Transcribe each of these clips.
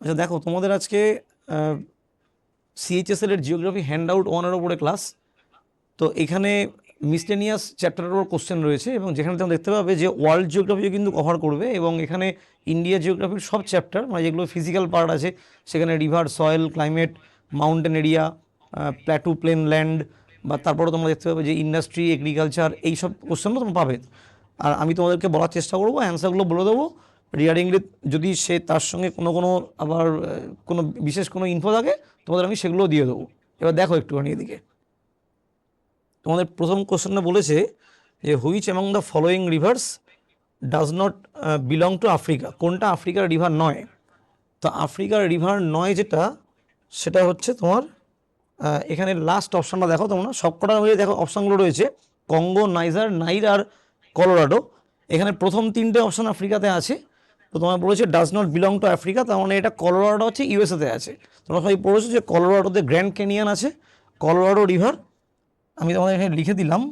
আচ্ছা দেখো, তোমাদের আজকে সিএইচএসএল এর জিওগ্রাফি হ্যান্ড আউট 1 এর উপরে ক্লাস। তো এখানে মিসলেনিয়াস চ্যাপ্টারের উপর কোশ্চেন রয়েছে এবং যেখানে তোমরা দেখতে পাবে যে ওয়ার্ল্ড জিওগ্রাফিও কিন্তু কভার করবে এবং এখানে ইন্ডিয়া জিওগ্রাফির সব চ্যাপ্টার, মানে যেগুলো ফিজিক্যাল পার্ট আছে সেখানে river, soil, climate, mountain area, plateau, plain land, বা তারপরে তোমরা দেখতে পাবে যে ইন্ডাস্ট্রি, এগ্রিকালচার, এই সব কোশ্চেনও তোমরা পাবে। আর আমি তোমাদেরকে বলার চেষ্টা করবো, অ্যান্সারগুলো বলে দেবো রিগার্ডিংলি। যদি সে তার সঙ্গে কোনো আবার কোনো বিশেষ কোনো ইনফো থাকে তোমাদের আমি সেগুলো দিয়ে দেবো। এবার দেখো একটুখানি এদিকে, তোমাদের প্রথম কোশ্চেনটা বলেছে যে which among the following rivers does not belong to Africa. কোনটা আফ্রিকার রিভার নয়? তো আফ্রিকার রিভার নয় যেটা, সেটা হচ্ছে তোমার এখানে লাস্ট অপশানটা দেখো তোমরা, সবকটা মিলে দেখো অপশানগুলো রয়েছে কঙ্গো, নাইজার, নাইল আর কলোরাডো। এখানে প্রথম তিনটে অপশান আফ্রিকাতে আছে। তো তোমার বলেছে does not belong to Africa, তার মানে এটা কলোরাডো হচ্ছে ইউএসএতে আছে। তোমরা সবাই পড়েছো যে কলোরাডোতে গ্র্যান্ড ক্যানিয়ন আছে, কলোরাডো রিভার। আমি তোমাদের এখানে লিখে দিলাম।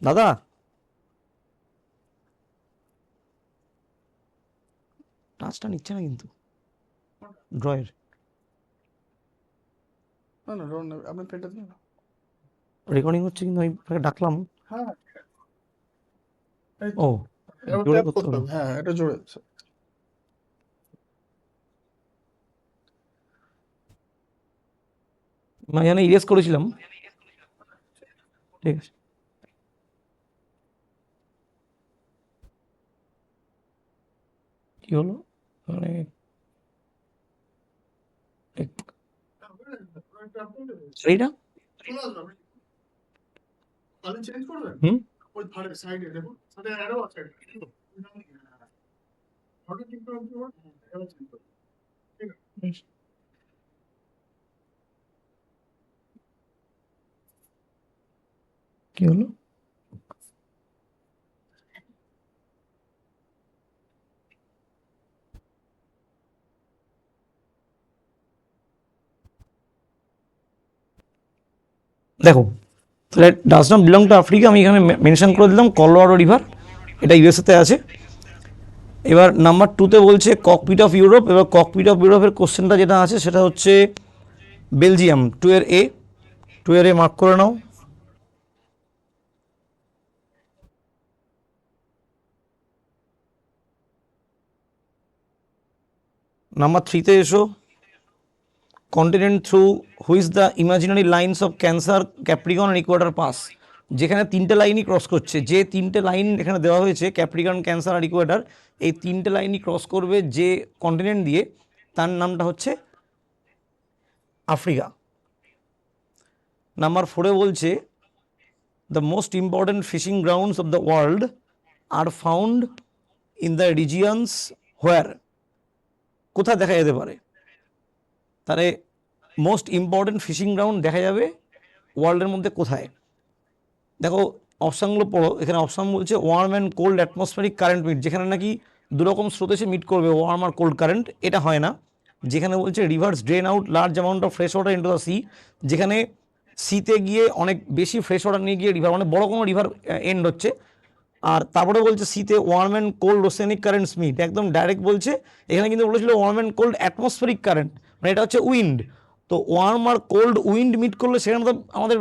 দাদা, টাচটা নিচ্ছে না কিন্তু ড্রয়ের। না না রোড নেবে, আপনি পেটে দিন। রেকর্ডিং হচ্ছে কিন্তু আমি তাকে ডাকলাম। হ্যাঁ এই ও, তো এবার জোরে ট্যাপ করতে করতে হবে। হবে, হ্যাঁ এটা জোরে। আমি এখানে ইরেজ করেছিলাম, ঠিক আছে। কি হলো মানে এইটা? তাহলে চেঞ্জ করবেন হুম, ওই ধারে সাইডে দেখুন, সাথে অ্যারো আছে একটা। হঠাৎ কিন্তু এবার চেঞ্জ করবেন, ঠিক আছে? কি হলো? দেখো, তাহলে does not belong to Africa আমি এখানে মেনশন করে দিলাম কলোরাডো রিভার, এটা ইউএসএতে আছে। এবার নাম্বার 2তে বলছে ককপিট অফ ইউরোপ। এবার ককপিট অফ ইউরোপের কোশ্চেনটা যেটা আছে সেটা হচ্ছে বেলজিয়াম। 2 এর এ, 2 এর এ মার্ক করে নাও। নাম্বার 3তে এসো, continent through which the imaginary lines of Cancer, Capricorn and equator pass. যেখানে তিনটে লাইনই ক্রস করছে, যে তিনটে লাইন এখানে দেওয়া হয়েছে ক্যাপ্রিকন, ক্যান্সার আর ইকুয়েটর, এই তিনটে লাইনই ক্রস করবে যে কন্টিনেন্ট দিয়ে, তার নামটা হচ্ছে আফ্রিকা। নাম্বার 4-এ বলছে the most important fishing grounds of the world are found in the regions where. কোথায় দেখা যেতে পারে? তাহলে মোস্ট ইম্পর্টেন্ট ফিশিং গ্রাউন্ড দেখা যাবে ওয়ার্ল্ডের মধ্যে কোথায়? দেখো অপশানগুলো পড়ো। এখানে অপশান বলছে warm and cold atmospheric current meet, যেখানে নাকি দুরকম স্রোত এসে মিট করবে, ওয়ার্ম আর কোল্ড কারেন্ট, এটা হয় না। যেখানে বলছে rivers drain out large amount of fresh water into the sea, যেখানে সিতে গিয়ে অনেক বেশি ফ্রেশ ওয়াটার নিয়ে গিয়ে রিভার, মানে বড় কোনো রিভার এন্ড হচ্ছে। আর তারপরে বলছে সিতে warm and cold oceanic currents meet, একদম ডাইরেক্ট বলছে। এখানে কিন্তু বলেছিল warm and cold atmospheric current, মানে এটা হচ্ছে উইন্ড। তো ওয়ার্ম আর কোল্ড উইন্ড মিট করলে সেখানে তো আমাদের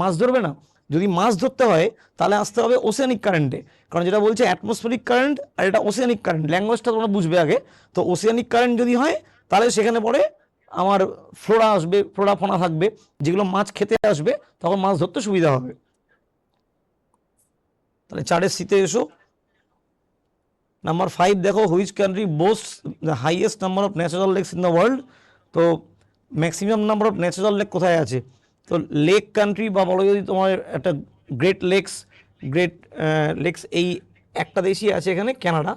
মাছ ধরবে না। যদি মাছ ধরতে হয় তাহলে আসতে হবে ওশেনিক কারেন্টে, কারণ যেটা বলছে অ্যাটমসফেরিক কারেন্ট আর এটা ওশেনিক কারেন্ট, ল্যাঙ্গুয়েজটা তোমরা বুঝবে আগে। তো ওশেনিক কারেন্ট যদি হয় তাহলে সেখানে পরে আমার ফ্লোরা আসবে, ফ্লোরা ফোনা থাকবে, যেগুলো মাছ খেতে আসবে, তখন মাছ ধরতে সুবিধা হবে। তাহলে 4-এর সিতে এসো। নাম্বার 5 দেখো, which country boast the highest number of natural lakes in the world. তো maximum number of natural lake কোথায় আছে? তো লেক কান্ট্রি বা বলো যদি তোমার একটা গ্রেট লেকস, গ্রেট লেকস, এই একটা দেশই আছে এখানে, কানাডা।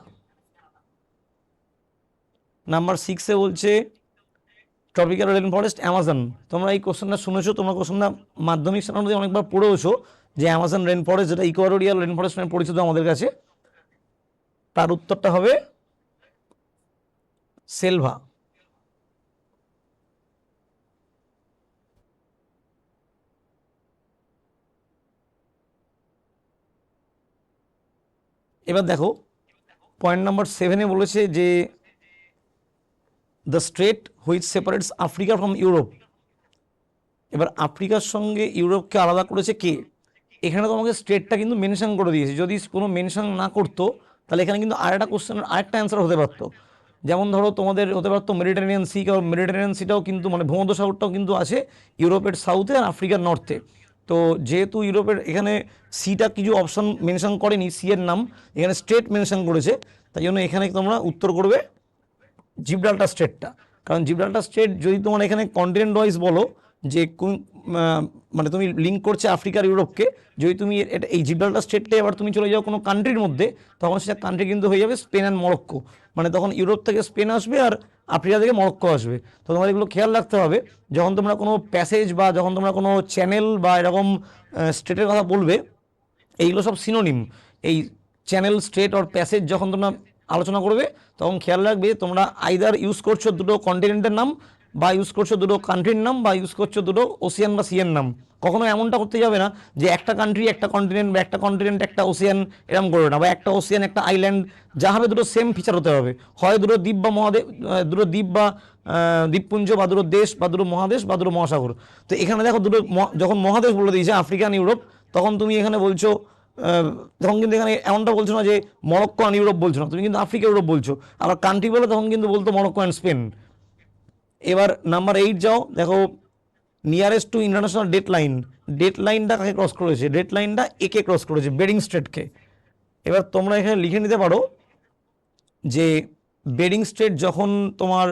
নাম্বার 6-এ বলছে ট্রপিক্যাল রেন ফরেস্ট অ্যামাজন। তোমরা এই কোশ্চেনটা শুনেছো, তোমরা কোশ্চেনটা মাধ্যমিক স্থানে অনেকবার পড়েওছো যে অ্যামাজন রেন ফরেস্ট, যেটা ইকুয়াটোরিয়াল রেন ফরেস্ট নামে পরিচিত আমাদের কাছে, তার উত্তরটা হবে সেলভা। এবার দেখো পয়েন্ট নাম্বার 7-এ বলেছে যে the straight which separates Africa from Europe. এবার আফ্রিকার সঙ্গে ইউরোপকে আলাদা করেছে কে? এখানে তোমাকে স্ট্রেটটা কিন্তু মেনশন করে দিয়েছে। যদি কোনো মেনশন না করতো তাহলে এখানে কিন্তু আরেকটা কোশ্চেনের আরেকটা অ্যান্সার হতে পারতো। যেমন ধরো তোমাদের হতে পারতো মেডিটেরিয়ান সি, কারণ মেডিটেরিয়ান সিটাও কিন্তু মানে ভূমধ্যসাগরটাও কিন্তু আছে ইউরোপের সাউথে আর আফ্রিকার নর্থে। তো যেহেতু ইউরোপের এখানে সিটা কিছু অপশন মেনশন করেনি, সি এর নাম এখানে স্ট্রেট মেনশন করেছে, তাই জন্য এখানে তোমরা উত্তর করবে জিব্রাল্টার স্ট্রেটটা। কারণ জিব্রাল্টার স্ট্রেট যদি তোমার এখানে কন্টিনেন্ট ওয়াইজ বলো যে কোন মানে তুমি লিঙ্ক করছে আফ্রিকার ইউরোপকে, যদি তুমি এই জিব্রাল্টার স্ট্রেটটা এবার তুমি চলে যাও কোনো কান্ট্রির মধ্যে, তখন সেটা কান্ট্রি কিন্তু হয়ে যাবে স্পেন অ্যান্ড মরক্কো। মানে তখন ইউরোপ থেকে স্পেন আসবে আর আফ্রিকা থেকে মরক্কো আসবে। তো তোমার এগুলো খেয়াল রাখতে হবে যখন তোমরা কোনো প্যাসেজ বা যখন তোমরা কোনো চ্যানেল বা এরকম স্ট্রেটের কথা বলবে। এইগুলো সব সিনোনিম। এই চ্যানেল, স্ট্রেট আর প্যাসেজ যখন তোমরা আলোচনা করবে তখন খেয়াল রাখবে তোমরা আইদার ইউজ করছো দুটো কন্টিনেন্টের নাম, বা ইউজ করছো দুটো কান্ট্রির নাম, বা ইউজ করছো দুটো ওসিয়ান বা সিএন নাম। কখনো এমনটা করতে যাবে না যে একটা কান্ট্রি একটা কন্টিনেন্ট, বা একটা কন্টিনেন্ট একটা ওসিয়ান, এরকম করবে না, বা একটা ওসিয়ান একটা আইল্যান্ড। যা হবে দুটো সেম ফিচার হতে হবে, হয় দুটো দ্বীপ বা মহাদেশ, দুটো দ্বীপ বা দ্বীপপুঞ্জ, বা দুটো দেশ, বা দুটো মহাদেশ, বা দুটো মহাসাগর। তো এখানে দেখো দুটো যখন মহাদেশ বলে দিয়েছে আফ্রিকা আর ইউরোপ, তখন তুমি এখানে বলছো তখন কিন্তু এখানে এমনটা বলছো না যে মরক্কো অ্যান্ড ইউরোপ বলছো না, তুমি কিন্তু আফ্রিকা ইউরোপ বলছো। আবার কান্ট্রি বলে তখন কিন্তু বলতো মরক্কো অ্যান্ড স্পেন। এবার নাম্বার 8 যাও, দেখো nearest to international date line. Date লাইনটা কাকে ক্রস করেছে? ডেট লাইনটা একে ক্রস করেছে, বেরিং স্ট্রেটকে। এবার তোমরা এখানে লিখে নিতে পারো যে বেরিং স্ট্রেট যখন তোমার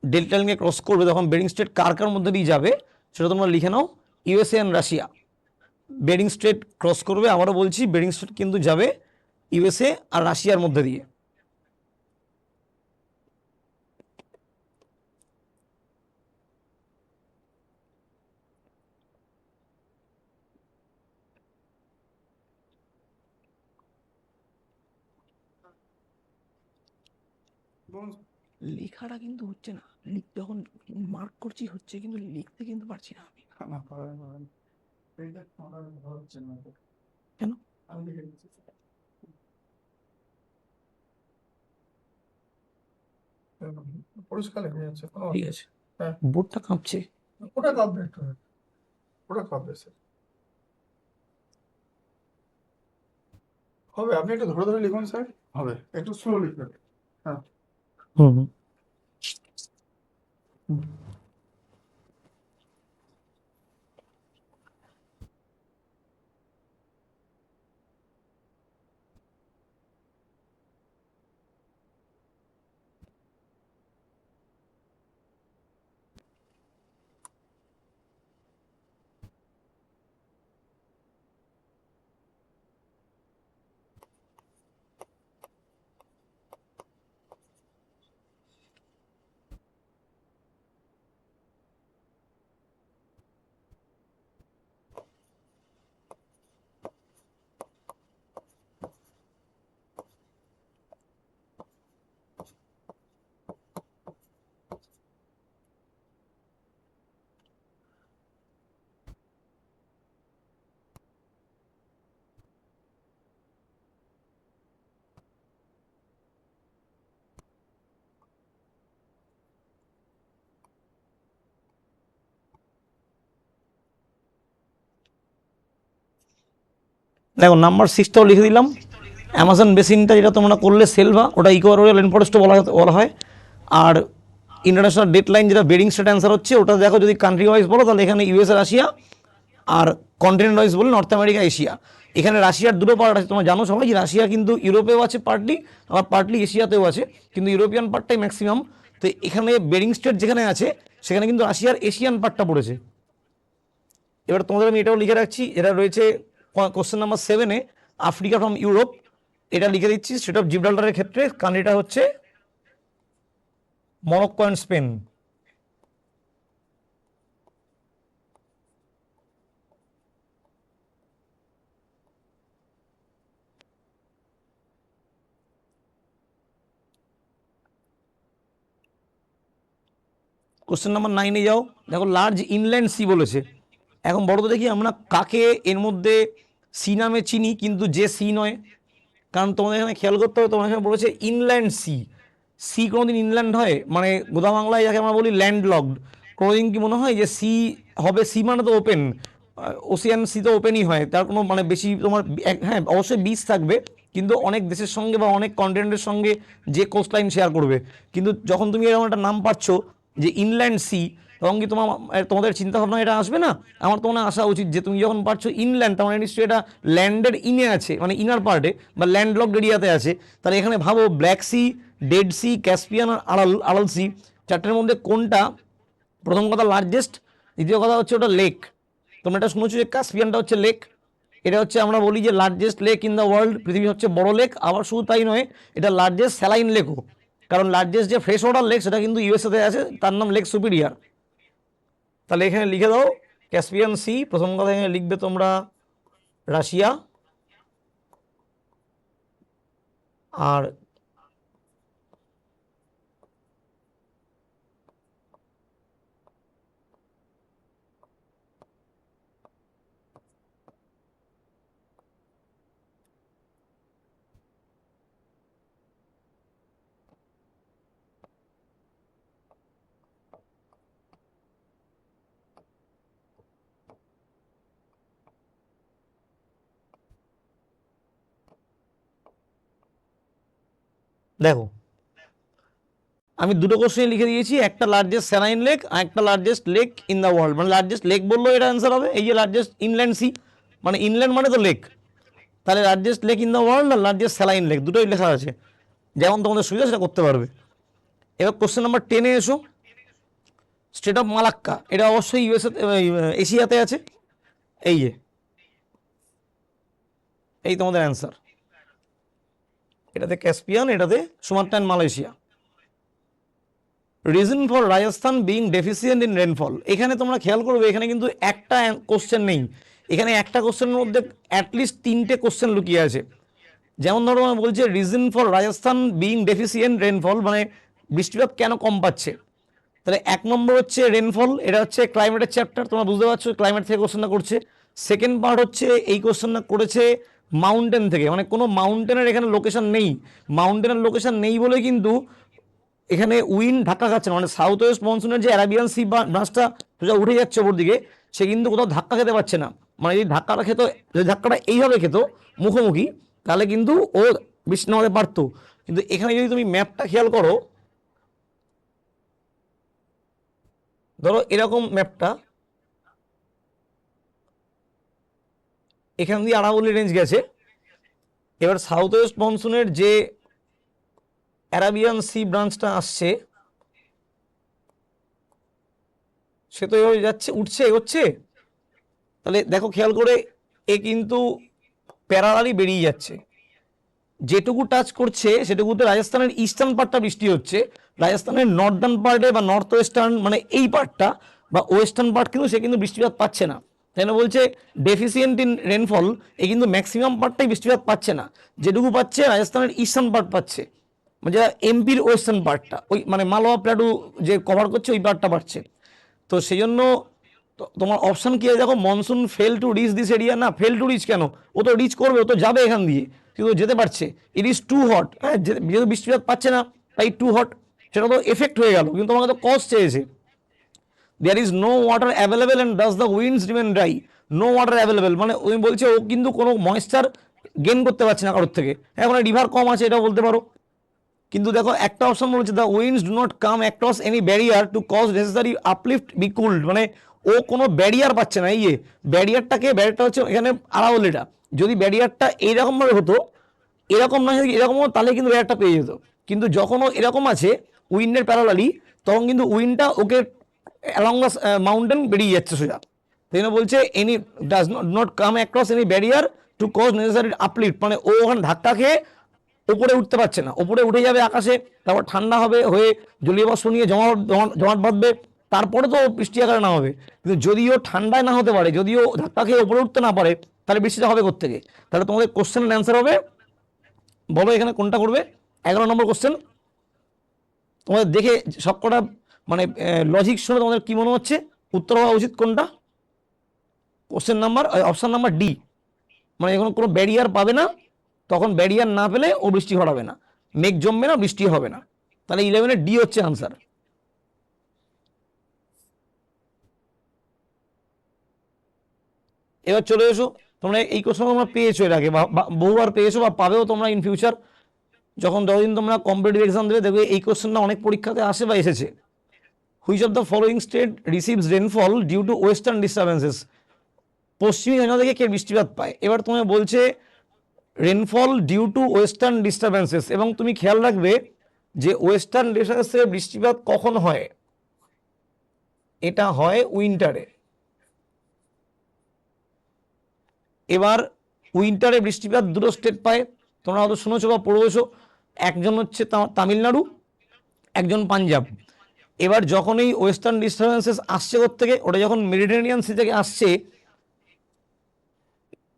ডেল্টা লাইনকে ক্রস করবে তখন বেরিং স্ট্রেট কার কার মধ্যে দিয়ে যাবে সেটা তোমরা লিখে নাও, USA and Russia. Bering strait cross করবে, আবারও বলছি বেরিং স্ট্রেট কিন্তু যাবে ইউএসএ আর রাশিয়ার মধ্যে দিয়ে। লেখাটা কিন্তু হচ্ছে না, যখন মার্ক করছি হচ্ছে, কিন্তু লিখতে কিন্তু পারছি না আমি। না পারেন পারেন, এইটা আমার ভালো হচ্ছে না তো। কেন? আমি লিখে দিচ্ছি। পরিষ্কার লেখা যাচ্ছে, ঠিক আছে, হ্যাঁ বোর্ডটা কাঁপছে। ওটা কাঁপবে একটু, ওটা কাঁপবে স্যার। হবে, আপনি একটু ধরে ধরে লিখুন স্যার, হবে একটু স্লো লিখবেন। হ্যাঁ হুম। দেখো নাম্বার 6টাও লিখে দিলাম। অ্যামাজন বেসিনটা যেটা তোমরা করলে সেলভা, ওটা ইকুয়াটোরিয়াল রেন ফরেস্টও বলা হয়। আর ইন্টারন্যাশনাল ডেট লাইন যেটা বেরিং স্ট্রেট অ্যান্সার হচ্ছে, ওটা দেখো যদি কান্ট্রি ওয়াইজ বলো তাহলে এখানে ইউএসএ রাশিয়া, আর কন্টিনেন্ট ওয়াইজ বলে নর্থ আমেরিকা এশিয়া। এখানে রাশিয়ার দুটো পার্ট আছে, তোমরা জানো সবাই যে রাশিয়া কিন্তু ইউরোপেও আছে পার্টলি, আবার পার্টলি এশিয়াতেও আছে, কিন্তু ইউরোপিয়ান পার্টটাই ম্যাক্সিমাম। তো এখানে বেরিং স্ট্রেট যেখানে আছে সেখানে কিন্তু রাশিয়ার এশিয়ান পার্টটা পড়েছে। এবার তোমাদের আমি এটাও লিখে রাখছি, এটা রয়েছে কোশ্চেন নাম্বার 7-এ, আফ্রিকা ফ্রম ইউরোপ। এটা লিখে দিচ্ছি, স্ট্রেট অফ জিব্রাল্টারের ক্ষেত্রে কান্ট্রিটা হচ্ছে Morocco and Spain. Question number 9-এ যাও, দেখো লার্জ ইনল্যান্ড সি বলেছে। এখন বড় তো দেখি আমরা কাকে এর মধ্যে সি নামে চিনি কিন্তু যে সি নয়, কারণ তোমাদের এখানে খেয়াল করতে হবে, তোমাদের এখানে বলেছে ইনল্যান্ড সি। সি কোনোদিন ইনল্যান্ড হয়? মানে গোদা বাংলায় যাকে আমরা বলি ল্যান্ডলকড, কোনোদিন কি মনে হয় যে সি হবে? সি মানে তো ওপেন, ওশিয়ান সি তো ওপেনই হয়, তার কোনো মানে বেশি তোমার হ্যাঁ অবশ্যই বিচ থাকবে, কিন্তু অনেক দেশের সঙ্গে বা অনেক কন্টিনেন্টের সঙ্গে যে কোস্ট লাইন শেয়ার করবে। কিন্তু যখন তুমি এরকম একটা নাম পাচ্ছ যে ইনল্যান্ড সি, তখন কি তোমাদের চিন্তা ভাবনা এটা আসবে না? আমার তো মনে হয় আসা উচিত যে তুমি যখন পাচ্ছ ইনল্যান্ড, তার মানে নিশ্চয়ই এটা ল্যান্ডের ইনে আছে, মানে ইনার পার্টে বা ল্যান্ডলকড এরিয়াতে আছে। তাহলে এখানে ভাবো black sea, dead sea, Caspian আর আড়াল সি, চারটের মধ্যে কোনটা প্রথম কথা লার্জেস্ট, দ্বিতীয় কথা হচ্ছে ওটা লেক। তোমরা এটা শুনেছো যে কাস্পিয়ানটা হচ্ছে লেক, এটা হচ্ছে আমরা বলি যে largest lake in the world, পৃথিবীর হচ্ছে বড় লেক। আবার শুধু তাই নয়, এটা লার্জেস্ট স্যালাইন লেকও, কারণ লার্জেস্ট যে ফ্রেশ ওয়াটার লেক সেটা কিন্তু ইউএসএতে আছে, তার নাম লেক সুপিরিয়ার। তাহলে এখানে লিখে দাও ক্যাসপিয়ান সি, প্রথম কথা এখানে লিখবে তোমরা রাশিয়া, আর দেখো আমি দুটো কোশ্চেন লিখে দিয়েছি, একটা লার্জেস্ট স্যালাইন লেক আর একটা largest lake in the world. মানে লার্জেস্ট লেক বললেও এটা অ্যান্সার হবে। এই যে লার্জেস্ট ইনল্যান্ড সি, মানে ইনল্যান্ড মানে তো লেক, তাহলে largest lake in the world আর লার্জেস্ট স্যালাইন লেক দুটোই লেখা আছে, যেমন তোমাদের সুবিধা সেটা করতে পারবে। এবার কোশ্চেন নাম্বার 10-এ এসো। স্টেট অফ মালাক্কা, এটা অবশ্যই ইউএসএ এশিয়াতে আছে। এই যে এই তোমাদের অ্যান্সার, এটাতে ক্যাসপিয়ান, এটাতে Sumatra and Malaysia. Reason for Rajasthan being deficient in rainfall, এখানে তোমরা খেয়াল করবে এখানে কিন্তু একটা কোশ্চেন নেই, এখানে একটা কোশ্চেনের মধ্যে অ্যাটলিস্ট 3টে কোশ্চেন লুকিয়ে আছে। যেমন ধরো আমি বলছে reason for Rajasthan being deficient rainfall, মানে বৃষ্টিপাত কেন কম পাচ্ছে। তাহলে 1 নম্বর হচ্ছে রেনফল, এটা হচ্ছে ক্লাইমেটের চ্যাপ্টার, তোমরা বুঝতে পারছো ক্লাইমেট থেকে কোশ্চেনটা করছে। সেকেন্ড পার্ট হচ্ছে এই কোশ্চেনটা করেছে মাউন্টেন থেকে, মানে কোনো মাউন্টেনের এখানে লোকেশন নেই, মাউন্টেনের লোকেশন নেই বলে কিন্তু এখানে উইন্ড ধাক্কা খাচ্ছে না, মানে সাউথ ওয়েস্ট মনসুনের যে অ্যারাবিয়ান সি ব্রাঞ্চটা সোজা উঠে যাচ্ছে ওপর দিকে, সে কিন্তু কোথাও ধাক্কা খেতে পারছে না। মানে যদি ধাক্কাটা খেত, যদি ধাক্কাটা এইভাবে খেত মুখোমুখি, তাহলে কিন্তু ও বৃষ্টি নামাতে পারতো। কিন্তু এখানে যদি তুমি ম্যাপটা খেয়াল করো, ধরো এরকম ম্যাপটা, এখান দিয়ে আরাবল্লী রেঞ্জ গেছে, এবার সাউথ ওয়েস্ট মনসুনের যে অ্যারাবিয়ান সি ব্রাঞ্চটা আসছে সে তো এভাবে যাচ্ছে, উঠছে, এগোচ্ছে। তাহলে দেখো খেয়াল করে, এ কিন্তু প্যারালালি বেরিয়ে যাচ্ছে, যেটুকু টাচ করছে সেটুকুতে রাজস্থানের ইস্টার্ন পার্টটা বৃষ্টি হচ্ছে, রাজস্থানের নর্দার্ন পার্টে বা নর্থ ওয়েস্টার্ন মানে এই পার্টটা বা ওয়েস্টার্ন পার্ট কিন্তু সে কিন্তু বৃষ্টিপাত পাচ্ছে না। তাই না বলছে ডেফিসিয়েন্ট ইন রেনফল, এ কিন্তু ম্যাক্সিমাম পার্টটাই বৃষ্টিপাত পাচ্ছে না, যেটুকু পাচ্ছে রাজস্থানের ইস্টার্ন পার্ট পাচ্ছে, মানে যারা এমপির ওয়েস্টার্ন পার্টটা ওই মানে মালওয়া প্লাটু যে কভার করছে ওই পার্টটা পাচ্ছে। তো সেই জন্য তোমার অপশান কি আছে দেখো, monsoon fail to reach this area, না ফেল টু রিচ কেন, ও তো রিচ করবে, ও তো যাবে এখান দিয়ে, কিন্তু যেতে পারছে। ইট ইজ টু হট, হ্যাঁ যেহেতু বৃষ্টিপাত পাচ্ছে না তাই টু হট, সেটা তো এফেক্ট হয়ে গেল, কিন্তু তোমাকে তো কজ চেয়েছে। There is no water available and does the winds remain dry. No water available মানে ওই বলছে ও কিন্তু কোনো ময়েশ্চার গেন করতে পারছে না কারোর থেকে, হ্যাঁ মানে রিভার কম আছে এটা বলতে পারো। কিন্তু দেখো একটা অপশন বলছে the winds do not come across any barrier to cause necessary uplift be cooled, মানে ও কোনো ব্যারিয়ার পাচ্ছে না। এই যে ব্যারিয়ারটা হচ্ছে এখানে আরাওলিটা, যদি ব্যারিয়ারটা এইরকমভাবে হতো, এরকম না এরকম হতো, তাহলে কিন্তু ব্যারিয়ারটা পেয়ে যেত। কিন্তু যখন ও এরকম আছে উইন্ডের প্যারালালি, তখন কিন্তু উইন্ডটা ওকে অ্যালং দ্য মাউন্টেন বেরিয়ে যাচ্ছে সোজা। তাই জন্য বলছে any does not come across any barrier to cause necessary uplift, মানে ও ওখানে ধাক্কা খেয়ে উপরে উঠতে পারছে না, উপরে উঠে যাবে আকাশে, তারপর ঠান্ডা হবে হয়ে জলীয় বাষ্প নিয়ে জমাট বাঁধবে, তারপরে তো বৃষ্টি আকারে না হবে। কিন্তু যদিও ঠান্ডায় না হতে পারে, যদিও ধাক্কা খেয়ে উপরে উঠতে না পারে, তাহলে বৃষ্টিটা হবে কোত্থেকে? তাহলে তোমাদের কোশ্চেনের অ্যান্সার হবে, বলো এখানে কোনটা করবে? 11 নম্বর কোশ্চেন। তোমাদের দেখে সবকটা মানে লজিক শুনে তোমাদের কি মনে হচ্ছে উত্তর হওয়া উচিত কোনটা? Question number option number D, মানে যখন কোনো ব্যারিয়ার পাবে না তখন ব্যারিয়ার না পেলে ও বৃষ্টি ঘটাবে না, মেঘ জমবে না, বৃষ্টি হবে না। তাহলে 11-এর ডি হচ্ছে আনসার। এবার চলে এসো, তোমরা এই কোশ্চেন তোমরা পেয়েছো এর আগে বা বহুবার পেয়েছো বা পাবেও তোমরা ইন ফিউচার, যতদিন তোমরা কম্পিটিটিভ এক্সাম দেবে দেখবে এই কোশ্চেনটা অনেক পরীক্ষাতে আসে বা এসেছে। Which of the following state receives rainfall due to western disturbances? পশ্চিমী ঝঞ্ঝা থেকে কে বৃষ্টিপাত পায়? এবার তোমায় বলছে rainfall due to western disturbances, এবং তুমি খেয়াল রাখবে যে ওয়েস্টার্ন ডিস্টারবেন্স থেকে বৃষ্টিপাত কখন হয়? এটা হয় উইন্টারে। এবার উইন্টারে বৃষ্টিপাত দুটো স্টেট পায়, তোমরা হয়তো শুনেছো বা পড়েছো, একজন হচ্ছে তামিলনাড়ু, একজন পাঞ্জাব। এবার যখন এই ওয়েস্টার্ন ডিস্টারবেন্সেস আসছে ওর থেকে, ওটা যখন মেডিটেরিয়ান সি থেকে আসছে,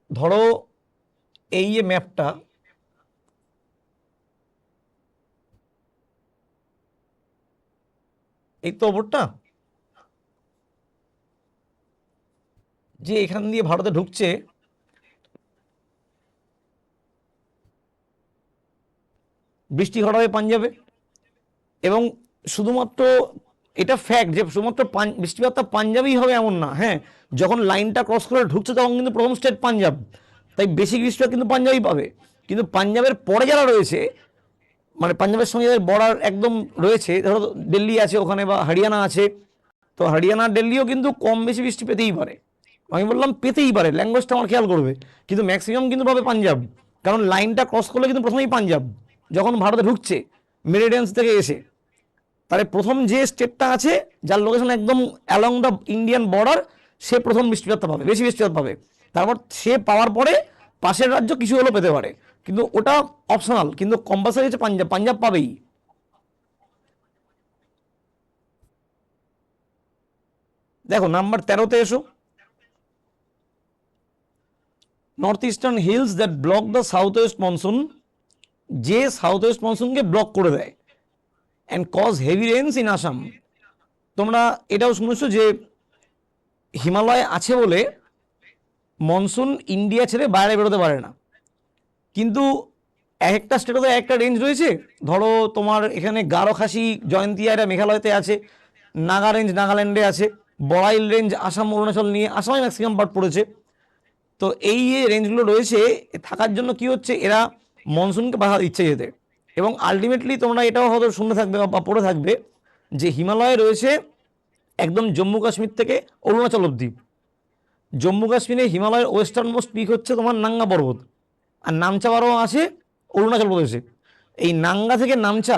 ধরো এই যে ম্যাপটা, এই তো ওপরটা যে এখান দিয়ে ভারতে ঢুকছে, বৃষ্টি ঘটাবে পাঞ্জাবে। এবং শুধুমাত্র এটা ফ্যাক্ট যে শুধুমাত্র বৃষ্টিপাতটা পাঞ্জাবেই হবে এমন না, হ্যাঁ, যখন লাইনটা ক্রস করে ঢুকছে তখন কিন্তু প্রথম স্টেট পাঞ্জাব, তাই বেশি বৃষ্টিপাত কিন্তু পাঞ্জাবই পাবে। কিন্তু পাঞ্জাবের পরে যারা রয়েছে, মানে পাঞ্জাবের সঙ্গে যাদের বর্ডার একদম রয়েছে, ধরো দিল্লি আছে ওখানে বা হরিয়ানা আছে, তো হরিয়ানা দিল্লিও কিন্তু কম বেশি বৃষ্টি পেতেই পারে। আমি বললাম পেতেই পারে, ল্যাঙ্গুয়েজটা আমার খেয়াল করবে, কিন্তু ম্যাক্সিমাম কিন্তু পাবে পাঞ্জাব, কারণ লাইনটা ক্রস করলে কিন্তু প্রথমেই পাঞ্জাব যখন ভারতে ঢুকছে মেরিডিয়ান্স থেকে এসে। তাহলে প্রথম যে স্টেটটা আছে যার লোকেশন একদম অ্যালং দ্য ইন্ডিয়ান বর্ডার, সে প্রথম বৃষ্টিপাতটা পাবে, বেশি বৃষ্টিপাত পাবে। তারপর সে পাওয়ার পরে পাশের রাজ্য কিছু হলেও পেতে পারে, কিন্তু ওটা অপশনাল, কিন্তু কম্পালসারি হচ্ছে পাঞ্জাব, পাঞ্জাব পাবেই। দেখো নাম্বার 13-তে এসো। North eastern hills that block the south west monsoon, যে সাউথ ওয়েস্ট মনসুনকে ব্লক করে দেয় and cause heavy rains in Assam. তোমরা এটাও শুনেছো যে হিমালয় আছে বলে মনসুন ইন্ডিয়া ছেড়ে বাইরে বেরোতে পারে না, কিন্তু এক একটা স্টেটে তো একটা রেঞ্জ রয়েছে। ধরো তোমার এখানে গারো খাসি জয়ন্তিয়া, এটা মেঘালয়তে আছে, নাগা রেঞ্জ নাগাল্যান্ডে আছে, বড়াইল রেঞ্জ আসাম অরুণাচল নিয়ে, আসামে ম্যাক্সিমাম পার্ট পড়েছে। তো এই যে রেঞ্জগুলো রয়েছে থাকার জন্য কি হচ্ছে, এরা মনসুনকে বাধা দিচ্ছে যেতে। এবং আলটিমেটলি তোমরা এটাও হয়তো শুনে থাকবে বা পড়ে থাকবে যে হিমালয় রয়েছে একদম জম্মু কাশ্মীর থেকে অরুণাচল অবধি। জম্মু কাশ্মীরে হিমালয়ের ওয়েস্টার্ন মোস্ট পিক হচ্ছে তোমার নাঙ্গা পর্বত, আর নামচা পাহাড়ও আছে অরুণাচল প্রদেশে। এই নাঙ্গা থেকে নামচা,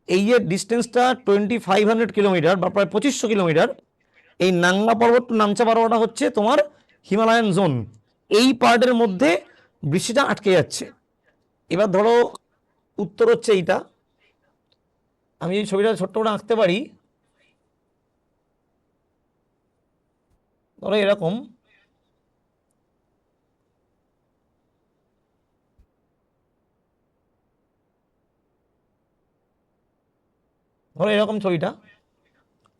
এই যে ডিস্টেন্সটা 2500 কিলোমিটার বা প্রায় 2500 কিলোমিটার, এই নাঙ্গা পর্বত টু নামচা পাহাড়টা হচ্ছে তোমার হিমালয়ান জোন। এই পার্টের মধ্যে বৃষ্টিটা আটকে যাচ্ছে। এবার ধরো উত্তর হচ্ছে এইটা, আমি এই ছবিটা ছোট্ট করে আঁকতে পারি, ধরো এরকম, ধরো এরকম ছবিটা,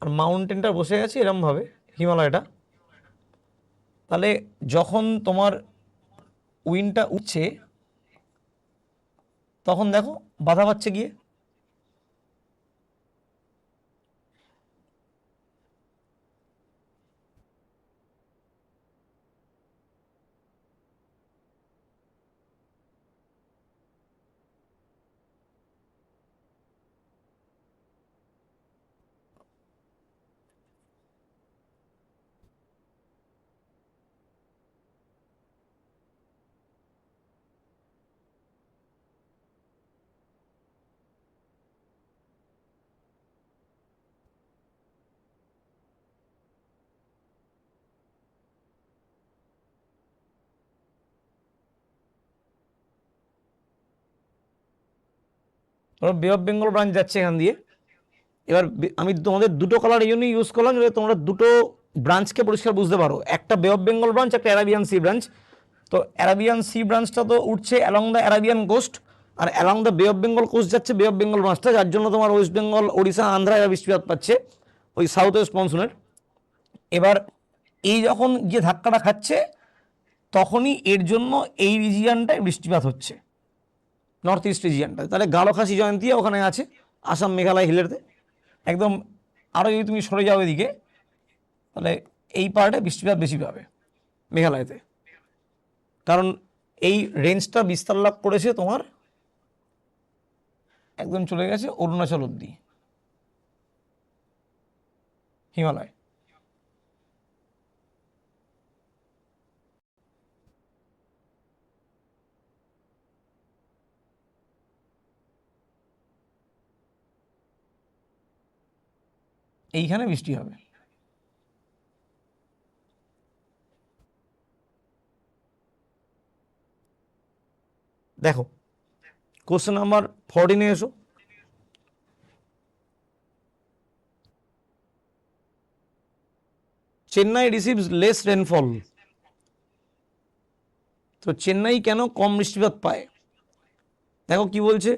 আর মাউন্টেনটা বসে আছে এরকম ভাবে হিমালয়টা। তাহলে যখন তোমার উইন্ডটা উঠছে তখন দেখো বাধা পাচ্ছে গিয়ে। ধরো বে অফ বেঙ্গল ব্রাঞ্চ যাচ্ছে এখান দিয়ে। এবার আমি তোমাদের দুটো কালার এই জন্যই ইউজ করলাম যাতে তোমরা দুটো ব্রাঞ্চকে পরিষ্কার বুঝতে পারো, একটা বে অফ বেঙ্গল ব্রাঞ্চ, একটা অ্যারাবিয়ান সি ব্রাঞ্চ। তো অ্যারাবিয়ান সি ব্রাঞ্চটা তো উঠছে অ্যালং দ্য অ্যারাবিয়ান কোস্ট, আর along the bay of Bengal coast যাচ্ছে বে অফ বেঙ্গল ব্রাঞ্চটা, যার জন্য তোমার ওয়েস্ট বেঙ্গল, ওড়িশা, আন্ধ্রা এরা বৃষ্টিপাত পাচ্ছে। ওই সাউথ ওয়েস্ট মনসুনের। এবার এই যখন গিয়ে ধাক্কাটা খাচ্ছে তখনই এর জন্য এই রিজিয়ানটায় বৃষ্টিপাত হচ্ছে, নর্থ ইস্ট রিজিয়ানটায়। তাহলে গালখাসি জয়ন্তিয়া ওখানে আছে, আসাম মেঘালয় হিলেতে একদম। আরও যদি তুমি সরে যাও এদিকে, তাহলে এই পার্টে বৃষ্টিপাত বেশি পাবে মেঘালয়তে, কারণ এই রেঞ্জটা বিস্তার লাভ করেছে তোমার একদম চলে গেছে অরুণাচল অব্দি, হিমালয়। এইখানে বৃষ্টি হবে। দেখো কোশ্চেন নাম্বার 14 এসো। Chennai receives less rainfall. তো চেন্নাই কেন কম বৃষ্টিপাত পায়? দেখো কি বলছে,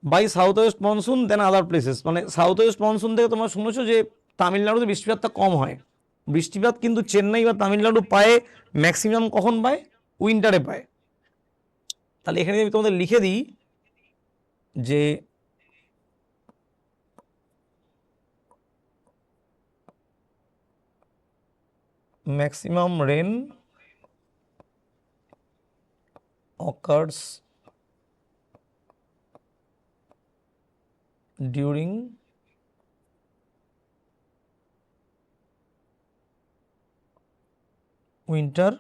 by south west monsoon then other places. মানে সাউথ ওয়েস্ট মনসুন থেকে তোমরা শুনেছো যে তামিলনাড়ুতে বৃষ্টিপাতটা কম হয়। বৃষ্টিপাত কিন্তু চেন্নাই বা তামিলনাড়ু পায় ম্যাক্সিমাম কখন পায়? উইন্টারে পায়। তাহলে এখানে আমি তোমাদের লিখে দিই যে maximum rain occurs during winter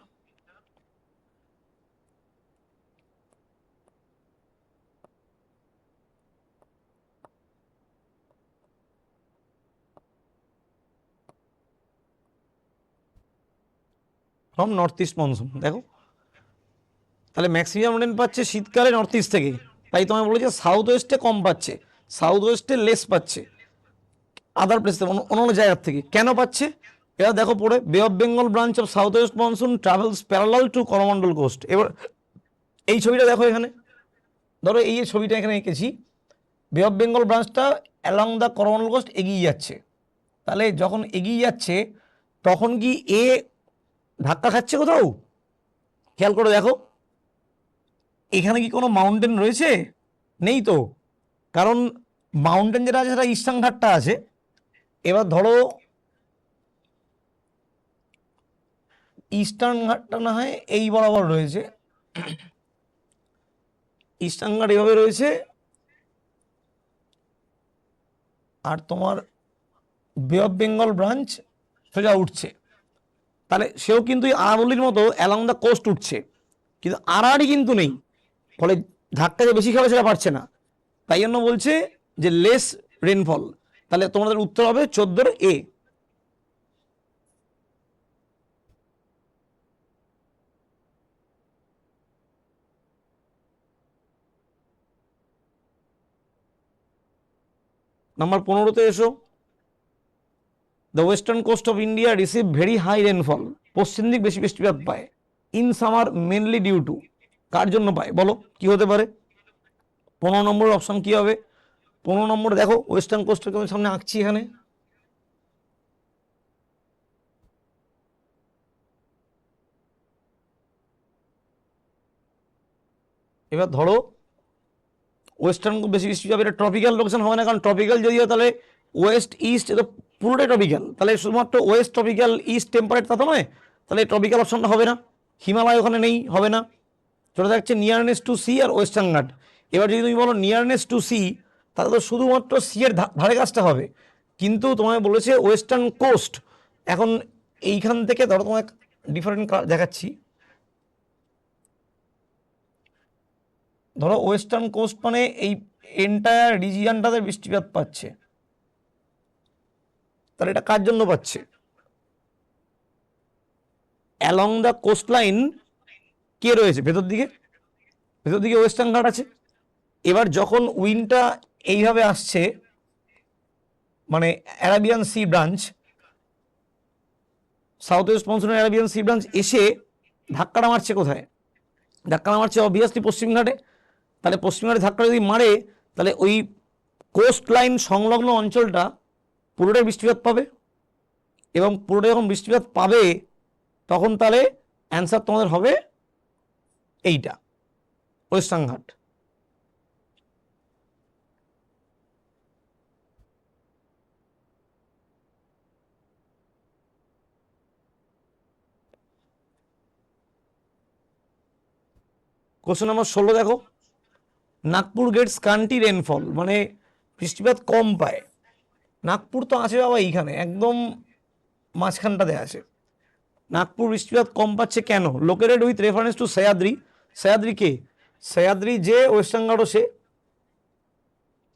from north east monsoon. দেখো তাহলে ম্যাক্সিমাম রেন পাচ্ছে শীতকালে নর্থ ইস্ট থেকে, তাই তোমায় বলেছে সাউথ ওয়েস্টে কম পাচ্ছে, সাউথ ওয়েস্টে লেস পাচ্ছে আদার প্লেস থেকে, অন্য জায়গার থেকে। কেন পাচ্ছে এবার দেখো পড়ে, bay of Bengal branch of south west monsoon travels parallel to Coromandel coast. এবার এই ছবিটা দেখো, এখানে ধরো এই যে ছবিটা এখানে এঁকেছি, বে অফ বেঙ্গল ব্রাঞ্চটা অ্যালং দ্য করমন্ডল কোস্ট এগিয়ে যাচ্ছে। তাহলে যখন এগিয়ে যাচ্ছে তখন কি এ ধাক্কা খাচ্ছে কোথাও? খেয়াল করে দেখো এখানে কি কোনো মাউন্টেন রয়েছে? নেই তো, কারণ মাউন্টেন যেটা আছে সেটা ইস্টার্ন ঘাটটা আছে। এবার ধরো ইস্টার্ন ঘাটটা না হয় এই বরাবর রয়েছে, ইস্টার্ন ঘাট এভাবে রয়েছে, আর তোমার বে অফ বেঙ্গল ব্রাঞ্চ সোজা উঠছে। তাহলে সেও কিন্তু আরাবলির মতো অ্যালং দ্য কোস্ট উঠছে, কিন্তু আড়াআড়ি কিন্তু নেই, ফলে ধাক্কা যে বেশি খাবে সেটা পারছে না। তাই জন্য বলছে যে লেস রেনফল। তাহলে তোমাদের উত্তর হবে 14 এ। নাম্বার 15-তে এসো। The western coast of India receive very high rainfall. পশ্চিম দিক বেশি বৃষ্টিপাত পায় in summer mainly due to. কার জন্য পায় বলো, কি হতে পারে? 15 নম্বরের অপশন কি হবে? 15 নম্বর দেখো ওয়েস্টার্ন কোস্টকে আমি সামনে আঁকছি এখানে। এবার ধরো ওয়েস্টার্ন বেশি বৃষ্টি হবে, এটা ট্রপিক্যাল লোকেশন হবে না, কারণ ট্রপিক্যাল যদি হয় তাহলে ওয়েস্ট ইস্ট এটা পুরোটাই ট্রপিক্যাল, তাহলে শুধুমাত্র ওয়েস্ট ট্রপিক্যাল ইস্ট টেম্পারেট তা তো নয়, তাহলে ট্রপিক্যাল অপশনটা হবে না। হিমালয় ওখানে নেই, হবে না। চলে যাচ্ছে নিয়ারনেস টু সি আর ওয়েস্টার্ন ঘাট। এবার যদি তুমি বলো নিয়ারনেস টু সি, তাহলে তো শুধুমাত্র সি এর ধারে কাজটা হবে, কিন্তু তোমায় বলেছে ওয়েস্টার্ন কোস্ট। এখন এইখান থেকে ধরো তোমায় ডিফারেন্ট দেখাচ্ছি, ধরো ওয়েস্টার্ন কোস্ট মানে এই এন্টায়ার রিজিয়ানটাতে বৃষ্টিপাত পাচ্ছে, তাহলে এটা কার জন্য পাচ্ছে? অ্যালং দ্য কোস্ট লাইন কে রয়েছে ভেতর দিকে? ভেতর দিকে ওয়েস্টার্ন ঘাট আছে। এবার যখন উইন্ডটা এইভাবে আসছে, মানে Arabian sea branch, south west মনসুনের অ্যারাবিয়ান সি ব্রাঞ্চ এসে ধাক্কাটা মারছে কোথায়? ধাক্কাটা মারছে অবভিয়াসলি পশ্চিম ঘাটে। তাহলে পশ্চিম ঘাটে ধাক্কা যদি মারে, তাহলে ওই কোস্ট লাইন সংলগ্ন অঞ্চলটা পুরোটাই বৃষ্টিপাত পাবে, এবং পুরোটাই যখন বৃষ্টিপাত পাবে তখন তাহলে অ্যান্সার তোমাদের হবে এইটা, ওয়েস্টার্ন ঘাট। কোশ্চেন নাম্বার 16 দেখো, নাগপুর গেটস কান্ট্রি রেনফল, মানে বৃষ্টিপাত কম পায়। নাগপুর তো আছে বাবা এইখানে একদম মাঝখানটাতে আছে। নাগপুর বৃষ্টিপাত কম পাচ্ছে কেন? Located with reference to Sahyadri. Sahyadri কে? সহ্যাদ্রি যে ওয়েস্টার্ন ঘাটও সে।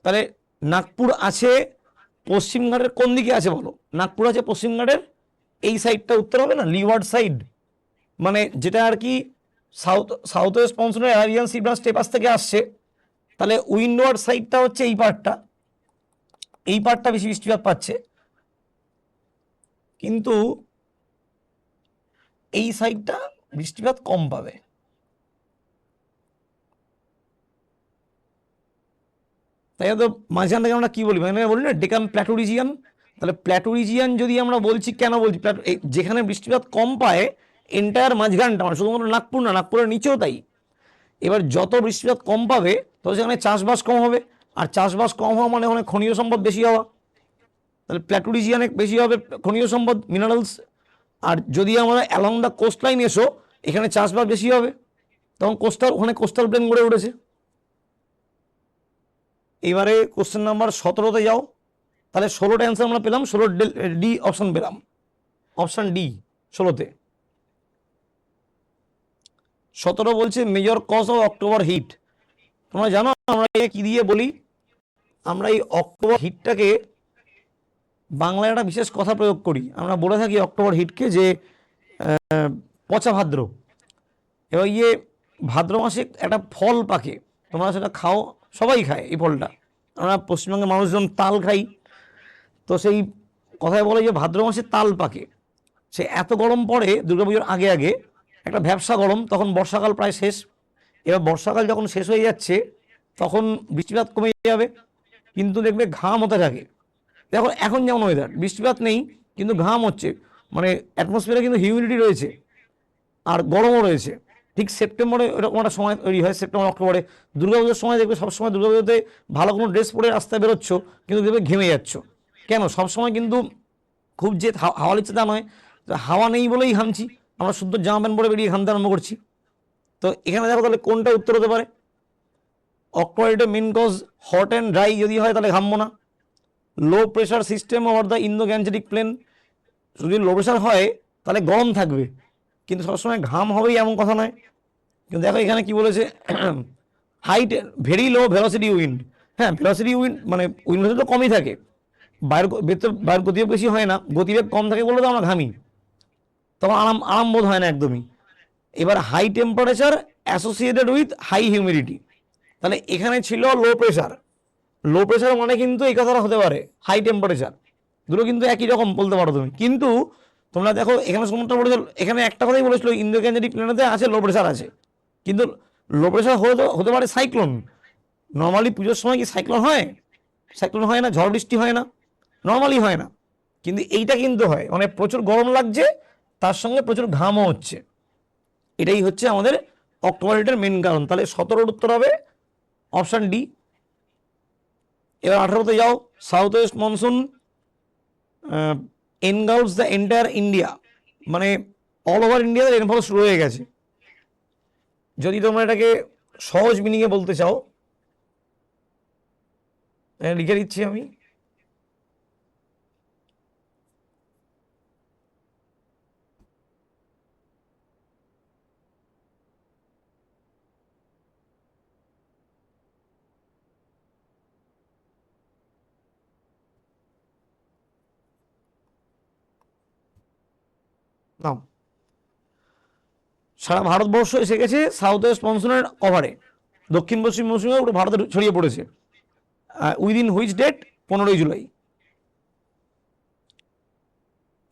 তাহলে নাগপুর আছে পশ্চিম ঘাটের কোন দিকে আছে বলো? নাগপুর আছে পশ্চিম ঘাটের এই সাইডটা উত্তর হবে না, লিওয়ার্ড সাইড, মানে যেটা আর কি সাউথ ওয়েস্ট মনসুনের অ্যারাবিয়ান সি ব্রাঞ্চ টেপাস থেকে আসছে। তাহলে উইন্ডওয়ার্ড সাইডটা হচ্ছে এই পার্টটা, এই পার্টটা বেশি বৃষ্টিপাত পাচ্ছে, কিন্তু এই সাইডটা বৃষ্টিপাত কম পাবে। তাই তো মাঝখান থেকে আমরা কি বলি, মানে বলি না ডেকান প্ল্যাটো রিজিয়ান। তাহলে প্ল্যাটো রিজিয়ান যদি আমরা বলছি, কেন বলছি যেখানে বৃষ্টিপাত কম পায় এন্টায়ার মাঝখানটা, মানে শুধুমাত্র নাগপুর না, নাগপুরের নিচেও তাই। এবার যত বৃষ্টিপাত কম পাবে তত সেখানে চাষবাস কম হবে, আর চাষবাস কম হওয়া মানে ওখানে খনিজ সম্পদ বেশি হওয়া। তাহলে প্ল্যাটো রিজিয়ানে বেশি হবে খনিজ সম্পদ, মিনারেলস। আর যদি আমরা অ্যালং দ্য কোস্ট লাইন এসো, এখানে চাষবাস বেশি হবে, তখন ওখানে কোস্টাল প্লেন গড়ে উঠেছে। এবারে কোশ্চেন নাম্বার 17-তে যাও, তাহলে 16টা অ্যান্সার আমরা পেলাম, 16 ডি অপশন পেলাম, অপশন ডি 16-তে। 17 বলছে major cause of October heat. তোমরা জানো আমরা কি দিয়ে বলি? আমরা এই অক্টোবর হিটটাকে বাংলায় একটা বিশেষ কথা প্রয়োগ করি, আমরা বলে থাকি অক্টোবর হিটকে যে পচা ভাদ্র। এবার ভাদ্র মাসে একটা ফল পাকে, তোমরা সেটা খাও, সবাই খায় এই ফলটা, আমরা পশ্চিমবঙ্গের মানুষজন তাল খাই। তো সেই কথায় বলে যে ভাদ্র মাসে তাল পাকে। সে এত গরম পড়ে দুর্গাপুজোর আগে আগে, একটা ভ্যাবসা গরম, তখন বর্ষাকাল প্রায় শেষ। এবার বর্ষাকাল যখন শেষ হয়ে যাচ্ছে তখন বৃষ্টিপাত কমে যাবে, কিন্তু দেখবে ঘাম হতে থাকে। দেখো এখন যেমন ওয়েদার, বৃষ্টিপাত নেই কিন্তু ঘাম হচ্ছে, মানে অ্যাটমসফিয়ারে কিন্তু হিউমিডিটি রয়েছে আর গরমও রয়েছে। ঠিক সেপ্টেম্বরে এরকম একটা সময় তৈরি হয়, সেপ্টেম্বর অক্টোবরে। দুর্গাপুজোর সময় দেখবে সবসময় দুর্গাপুজোতে ভালো কোনো ড্রেস পরে রাস্তায় বেরোচ্ছ, কিন্তু দেখবে ঘেমে যাচ্ছ। কেন? সবসময় কিন্তু খুব যে হাওয়া লিচ্ছে তা নয়, হাওয়া নেই বলেই ঘামছি, আমরা শুদ্ধ জামা প্যান্ট পরে বেরিয়ে ঘামতে আরম্ভ করছি। তো এখানে দেখো তাহলে কোনটা উত্তর হতে পারে? October main cause hot and dry যদি হয় তাহলে ঘামবো না। Low pressure system over the Indo Gangetic plain, যদি লো প্রেশার হয় তাহলে গরম থাকবে, কিন্তু সবসময় ঘাম হবেই এমন কথা নয়। কিন্তু দেখো এখানে কি বলেছে, height very low velocity wind. হ্যাঁ, ভেলোসিটি উইন্ড মানে উইন্ড ভেলোসিটি তো কমই থাকে, বায়ুর গতিবেগ বেশি হয় না, গতিবেগ কম থাকে বলে তো আমরা ঘামি, তখন আরাম বোধ হয় না একদমই। এবার high temperature associated with high humidity, তাহলে এখানে ছিল লো প্রেশার। লো প্রেশার মানে কিন্তু এই কথাটা হতে পারে হাই টেম্পারেচার, দুটো কিন্তু একই রকম বলতে পারো তুমি। কিন্তু তোমরা দেখো এখানে সমুদ্র বলেছিল, এখানে একটা কথাই বলেছিল ইন্দো গ্যাঞ্জেটিক প্লেনেতে আছে লো প্রেশার আছে, কিন্তু লো প্রেশার হতে পারে সাইক্লোন। নর্মালি পুজোর সময় কি সাইক্লোন হয়? সাইক্লোন হয় না, ঝড় বৃষ্টি হয় না, নর্মালি হয় না। কিন্তু এইটা কিন্তু হয়, মানে প্রচুর গরম লাগছে তার সঙ্গে প্রচুর ঘামও হচ্ছে। এটাই হচ্ছে আমাদের অক্টোবর হিটের মেন কারণ। তাহলে 17-র উত্তর হবে অপশান ডি। এবার 18-তে যাও, south west monsoon engulfs the entire India, মানে অল ওভার ইন্ডিয়াতে রেনফল শুরু হয়ে গেছে। যদি তোমরা এটাকে সহজ মিনিংয়ে বলতে চাও, লিখে দিচ্ছি আমি। নাও, সারা ভারতবর্ষ এসে গেছে সাউথ ওয়েস্ট মনসুনের কভারে, দক্ষিণ পশ্চিম মৌসুমে পুরো ভারতে ছড়িয়ে পড়েছে। Within which date? 15ই জুলাই।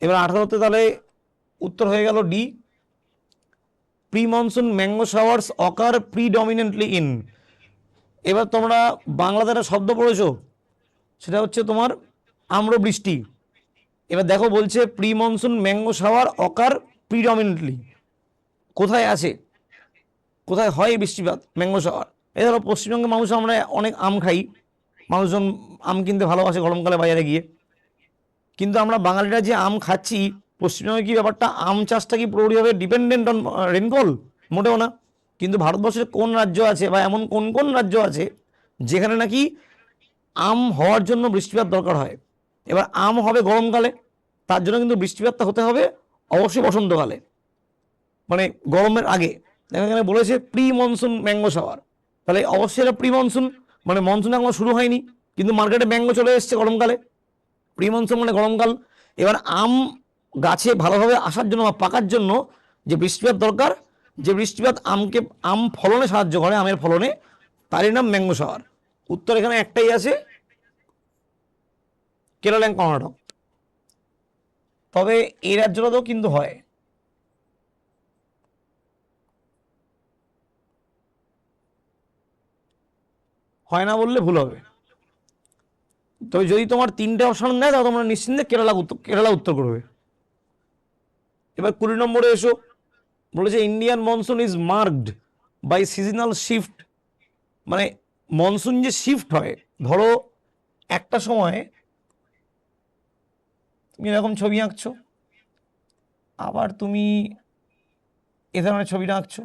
এবার 18-তে তাহলে উত্তর হয়ে গেল D, pre monsoon mango showers occur predominantly in. এবার তোমরা বাংলাতে একটা শব্দ পড়েছো, সেটা হচ্ছে তোমার আম্র বৃষ্টি। এবার দেখো বলছে প্রি মনসুন ম্যাঙ্গো শাওয়ার অকার প্রিডমিনেন্টলি, কোথায় আছে, কোথায় হয় এই বৃষ্টিপাত, ম্যাঙ্গো শাওয়ার। এই ধরো পশ্চিমবঙ্গের মানুষ আমরা অনেক আম খাই, মানুষজন আম কিনতে ভালোবাসে গরমকালে বাজারে গিয়ে, কিন্তু আমরা বাঙালিরা যে আম খাচ্ছি, পশ্চিমবঙ্গে কি ব্যাপারটা আম চাষটা কি পুরোপুরিভাবে ডিপেন্ডেন্ট অন রেনফল? মোটেও না। কিন্তু ভারতবর্ষের কোন রাজ্য আছে বা এমন কোন কোন রাজ্য আছে যেখানে নাকি আম হওয়ার জন্য বৃষ্টিপাত দরকার হয়? এবার আম হবে গরমকালে, তার জন্য কিন্তু বৃষ্টিপাতটা হতে হবে অবশ্যই বসন্তকালে, মানে গরমের আগে। এখানে বলেছে প্রি মনসুন ম্যাঙ্গো শাওয়ার, তাহলে অবশ্যই এটা প্রি মনসুন, মানে মনসুন এখনো শুরু হয়নি, কিন্তু মার্কেটে ম্যাঙ্গো চলে এসছে গরমকালে। প্রি মনসুন মানে গরমকাল। এবার আম গাছে ভালোভাবে আসার জন্য বা পাকার জন্য যে বৃষ্টিপাত দরকার, যে বৃষ্টিপাত আম ফলনে সাহায্য করে, আমের ফলনে, তারই নাম ম্যাঙ্গো শাওয়ার। উত্তর এখানে একটাই আছে, কেরল অ্যান্ড কর্ণাটক। তবে এই রাজ্যটাতেও কিন্তু হয়। হয় না বললে ভুল হবে। তবে যদি তোমার তিনটে অপশন দেয় তাহলে তোমরা নিশ্চিন্তে কেরালা উত্তর করবে। এবার 20 নম্বরে এসো, বলেছে Indian monsoon is marked by seasonal shift, মানে মনসুন যে শিফট হয়, ধরো একটা সময় তুমি এরকম ছবি আঁকছো, আবার তুমি এ ধরনের ছবিটা আঁকছো,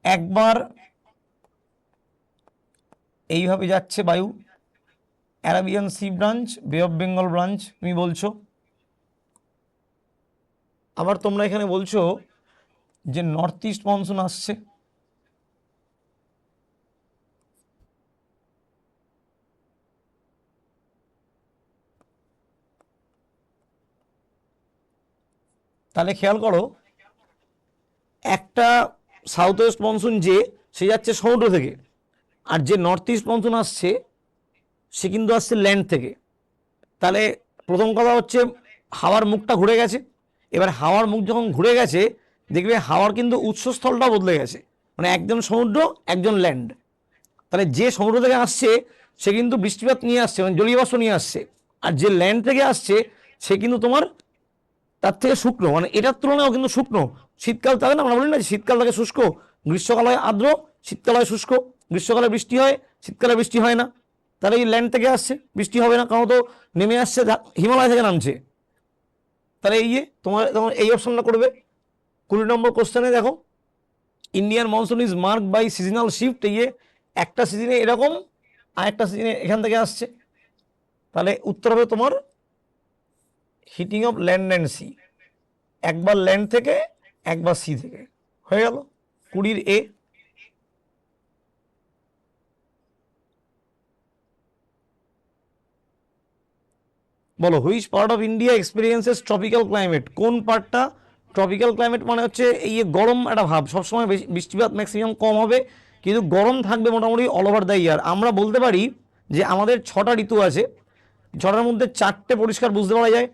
একবার এইভাবে যাচ্ছে বায়ু, অ্যারাবিয়ান সি ব্রাঞ্চ, বে অফ বেঙ্গল ব্রাঞ্চ তুমি বলছো, আবার তোমরা এখানে বলছো যে নর্থ ইস্ট মনসুন আসছে। তাহলে খেয়াল করো, একটা সাউথ ওয়েস্ট মনসুন যে সে যাচ্ছে সমুদ্র থেকে, আর যে নর্থ ইস্ট মনসুন আসছে সে কিন্তু আসছে ল্যান্ড থেকে। তাহলে প্রথম কথা হচ্ছে হাওয়ার মুখটা ঘুরে গেছে। এবার হাওয়ার মুখ যখন ঘুরে গেছে, দেখবে হাওয়ার কিন্তু উৎসস্থলটাও বদলে গেছে, মানে একজন সমুদ্র একজন ল্যান্ড। তাহলে যে সমুদ্র থেকে আসছে সে কিন্তু বৃষ্টিপাত নিয়ে আসছে, মানে জলীয় বাষ্প নিয়ে আসছে, আর যে ল্যান্ড থেকে আসছে সে কিন্তু তোমার তার থেকে শুকনো, মানে এটার তুলনায়ও কিন্তু শুকনো। শীতকাল থাকে না, আমরা বলি না যে শীতকাল থাকে শুষ্ক, গ্রীষ্মকাল হয় আর্দ্র, শীতকাল হয় শুষ্ক, গ্রীষ্মকালে বৃষ্টি হয়, শীতকালে বৃষ্টি হয় না। তাহলে এই ল্যান্ড থেকে আসছে, বৃষ্টি হবে না, কারণ তো নেমে আসছে হিমালয় থেকে নামছে। তাহলে এই যে তোমার তোমার এই অপশনটা করবে। 20 নম্বর কোশ্চেনে দেখো, Indian monsoon is mark by seasonal shift, এই যে একটা সিজনে এরকম আর একটা সিজনে এখান থেকে আসছে। তাহলে উত্তর হবে তোমার heating of land and sea, একবার ল্যান্ড থেকে একবার সি থেকে। হয়ে গেল 20 এ। বলো which part of India experiences tropical climate, কোন পার্টটা ট্রপিক্যাল ক্লাইমেট, মানে হচ্ছে এই যে গরম একটা ভাব, সবসময় বৃষ্টিপাত ম্যাক্সিমাম কম হবে, কিন্তু গরম থাকবে মোটামুটি অল ওভার দ্য ইয়ার। আমরা বলতে পারি যে আমাদের 6টা ঋতু আছে, 6টার মধ্যে 4টে পরিষ্কার বুঝতে পারা যায়।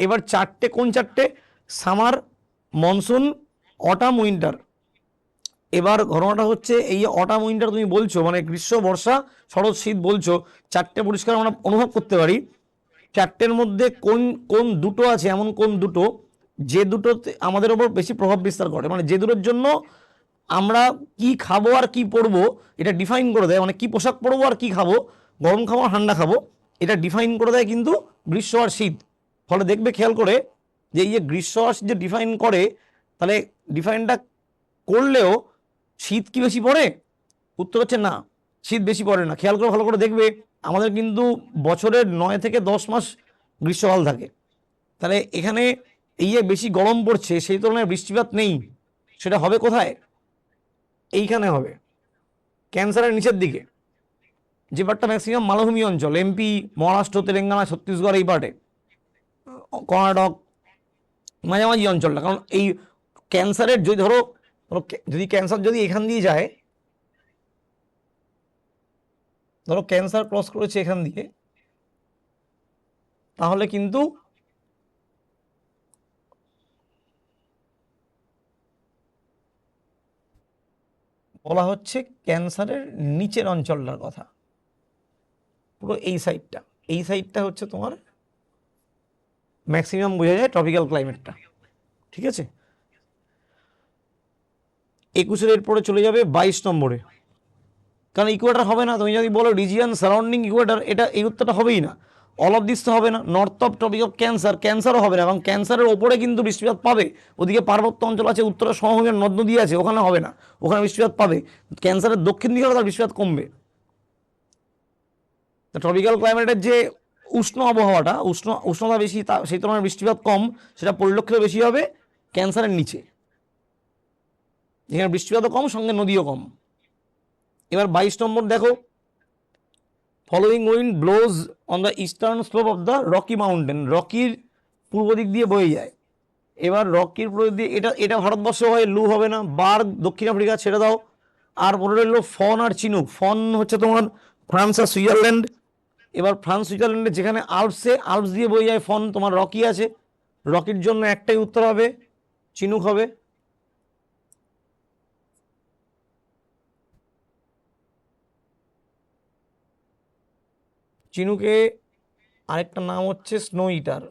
এবার 4টে কোন 4টে? Summer, monsoon, autumn, winter. এবার ঘটনাটা হচ্ছে এই যে অটাম উইন্টার তুমি বলছো, মানে গ্রীষ্ম বর্ষা শরৎ শীত বলছো, 4টে পরিষ্কার আমরা অনুভব করতে পারি। 4টের মধ্যে কোন কোন দুটো আছে, এমন কোন দুটো যে দুটো আমাদের ওপর বেশি প্রভাব বিস্তার করে, মানে যে দুটোর জন্য আমরা কি খাবো আর কি পরবো এটা ডিফাইন করে দেয়, মানে কি পোশাক পরবো আর কি খাবো, গরম খাবো আর ঠান্ডা খাবো, এটা ডিফাইন করে দেয় কিন্তু গ্রীষ্ম আর শীত। ফলে দেখবে খেয়াল করে যে এই যে গ্রীষ্ম আর শীত যে ডিফাইন করে, তাহলে ডিফাইনটা করলেও শীত কি বেশি পড়ে? উত্তর হচ্ছে না, শীত বেশি পড়ে না। খেয়াল করে ভালো করে দেখবে আমাদের কিন্তু বছরের 9 থেকে 10 মাস গ্রীষ্মকাল থাকে। তাহলে এখানে এই যে বেশি গরম পড়ছে সেই তুলনায় বৃষ্টিপাত নেই, সেটা হবে কোথায়? এইখানে হবে, ক্যান্সারের নিচের দিকে, যে পার্টটা ম্যাক্সিমাম মালভূমি অঞ্চল, এমপি, মহারাষ্ট্র, তেলেঙ্গানা, ছত্তিশগড়, এই পার্টে, কর্ণাটক, মাঝামাঝি অঞ্চলটা। কারণ এই ক্যান্সারের যদি ধরো ধরো যদি ক্যান্সার যদি এখান দিয়ে যায়, ধরো ক্যান্সার ক্রস করেছে এখান দিয়ে, তাহলে কিন্তু বলা হচ্ছে ক্যান্সারের নিচের অঞ্চলটার কথা, পুরো এই সাইডটা, এই সাইডটা হচ্ছে তোমার ম্যাক্সিমাম বোঝা যায় ট্রপিক্যাল ক্লাইমেটটা, ঠিক আছে। 21-এর এরপরে চলে যাবে 22 নম্বরে, কারণ ইকুয়েটার হবে না। তুমি যদি বলো রিজিয়ান সারাউন্ডিং ইকুয়েটার, এটা এই উত্তরটা হবেই না। অল অফ দিস তো হবে না। North of tropic of cancer, ক্যান্সারও হবে না, এবং ক্যান্সারের ওপরে কিন্তু বৃষ্টিপাত পাবে। ওদিকে পার্বত্য অঞ্চল আছে, উত্তরে সমভূমির নদ নদী আছে, ওখানে হবে না, ওখানে বৃষ্টিপাত পাবে। ক্যান্সারের দক্ষিণ দিকে হলে তার বৃষ্টিপাত কমবে। ট্রপিক্যাল ক্লাইমেটের যে উষ্ণ আবহাওয়াটা, উষ্ণতা বেশি, সেই তুলনায় বৃষ্টিপাত কম, সেটা পরিলক্ষিত বেশি হবে ক্যান্সারের নিচে, যেখানে বৃষ্টিপাতও কম, সঙ্গে নদীও কম। এবার 22 নম্বর দেখো, following wind blows on the eastern slope of the Rocky mountain. রকির পূর্ব দিক দিয়ে বয়ে যায়। এবার রকির পূর্ব দিক দিয়ে, এটা এটা ভারতবর্ষ হয়, লু হবে না। বার্গ দক্ষিণ আফ্রিকা, ছেড়ে দাও। আর মনে রইল ফন আর চিনুক। ফন হচ্ছে তোমার ফ্রান্স আর সুইজারল্যান্ড। এবার ফ্রান্স সুইজারল্যান্ডে যেখানে আল্পস দিয়ে বয়ে যায় ফন, তোমার রকি আছে। রকির জন্য একটাই উত্তর হবে, চিনুক হবে। চিনুকে আরেকটা নাম হচ্ছে স্নো ইটার,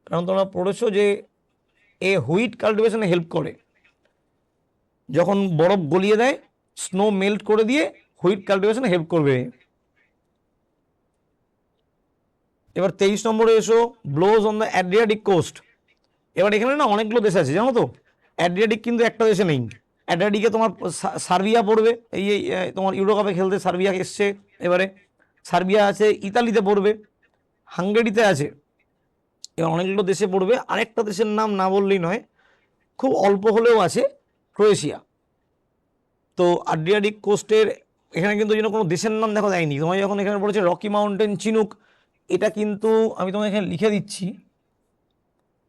কারণ তোমরা পড়েছো যে এ হুইট কাল্টিভেশনে হেল্প করে। যখন বরফ গলিয়ে দেয়, স্নো মেল্ট করে দিয়ে হুইট কাল্টিভেশনে হেল্প করবে। এবার 23 নম্বরে এসো, blows on the Adriatic coast. এবার এখানে না অনেকগুলো দেশ আছে, জানো তো। অ্যাড্রিয়াটিক কিন্তু একটা দেশে নেই। অ্যাড্রিয়াটিকে তোমার সার্বিয়া পড়বে, তোমার ইউরো কাপে খেলতে সার্বিয়া এসছে এবারে। সার্বিয়া আছে, ইতালিতে পড়বে, হাঙ্গেরিতে আছে। এবার অনেকগুলো দেশে পড়বে। আরেকটা দেশের নাম না বললেই নয়, খুব অল্প হলেও আছে, ক্রোয়েশিয়া। তো আড্রিয়াটিক কোস্টের এখানে কিন্তু যেন কোনো দেশের নাম দেখো দেয়নি। তোমায় যখন এখানে পড়েছে রকি মাউন্টেন চিনুক, এটা কিন্তু আমি তোমায় এখানে লিখে দিচ্ছি,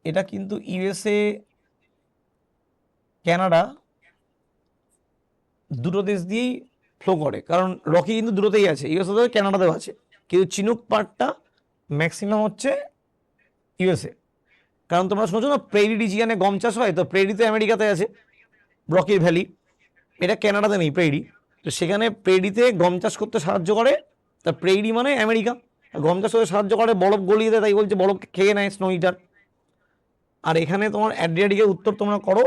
এটা কিন্তু ইউএসএ, কানাডা, দুটো দেশ দিয়েই ফ্লো করে। কারণ রকি কিন্তু দুটোতেই আছে, ইউএসএ কানাডাতেও আছে, কিন্তু চিনুক পার্টটা ম্যাক্সিমাম হচ্ছে ইউএসএ। কারণ তোমরা শুনেছো না, প্রেরি রিজিয়ানে গম চাষ হয়, তো প্রেরি তো আমেরিকাতে আছে, রকির ভ্যালি। এটা কানাডাতে নেই প্রেরি, তো সেখানে প্রেরিতে গম চাষ করতে সাহায্য করে। তা প্রেরি মানে আমেরিকা, গম চাষ করতে সাহায্য করে, বরফ গলিয়ে দেয়, তাই বলছে বরফ খেয়ে নেয় স্নো ইটার। আর এখানে তোমার অ্যাড্রিয়াটিকের উত্তর তোমরা করো,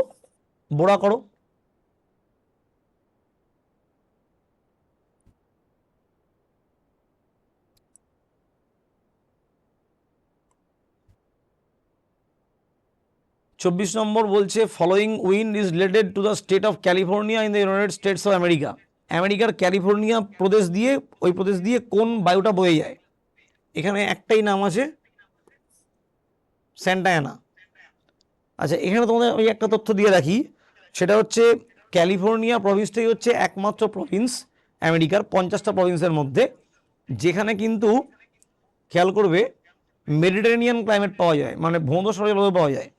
বোড়া করো। চব্বিশ নম্বর বলছে, following wind is related to the state of California in the United states of America. আমেরিকার ক্যালিফোর্নিয়া প্রদেশ দিয়ে, ওই প্রদেশ দিয়ে কোন বায়ুটা বয়ে যায়? এখানে একটাই নাম আছে, স্যান্টা অ্যানা। আচ্ছা, এখানে তোমাদের আমি একটা তথ্য দিয়ে রাখি, সেটা হচ্ছে ক্যালিফোর্নিয়া প্রভিন্সটাই হচ্ছে একমাত্র প্রভিন্স আমেরিকার 50টা প্রভিন্সের মধ্যে যেখানে কিন্তু, খেয়াল করবে, মেডিটেরেনিয়ান ক্লাইমেট পাওয়া যায়, মানে ভূমধ্যসাগরীয় জলবায়ু পাওয়া যায়।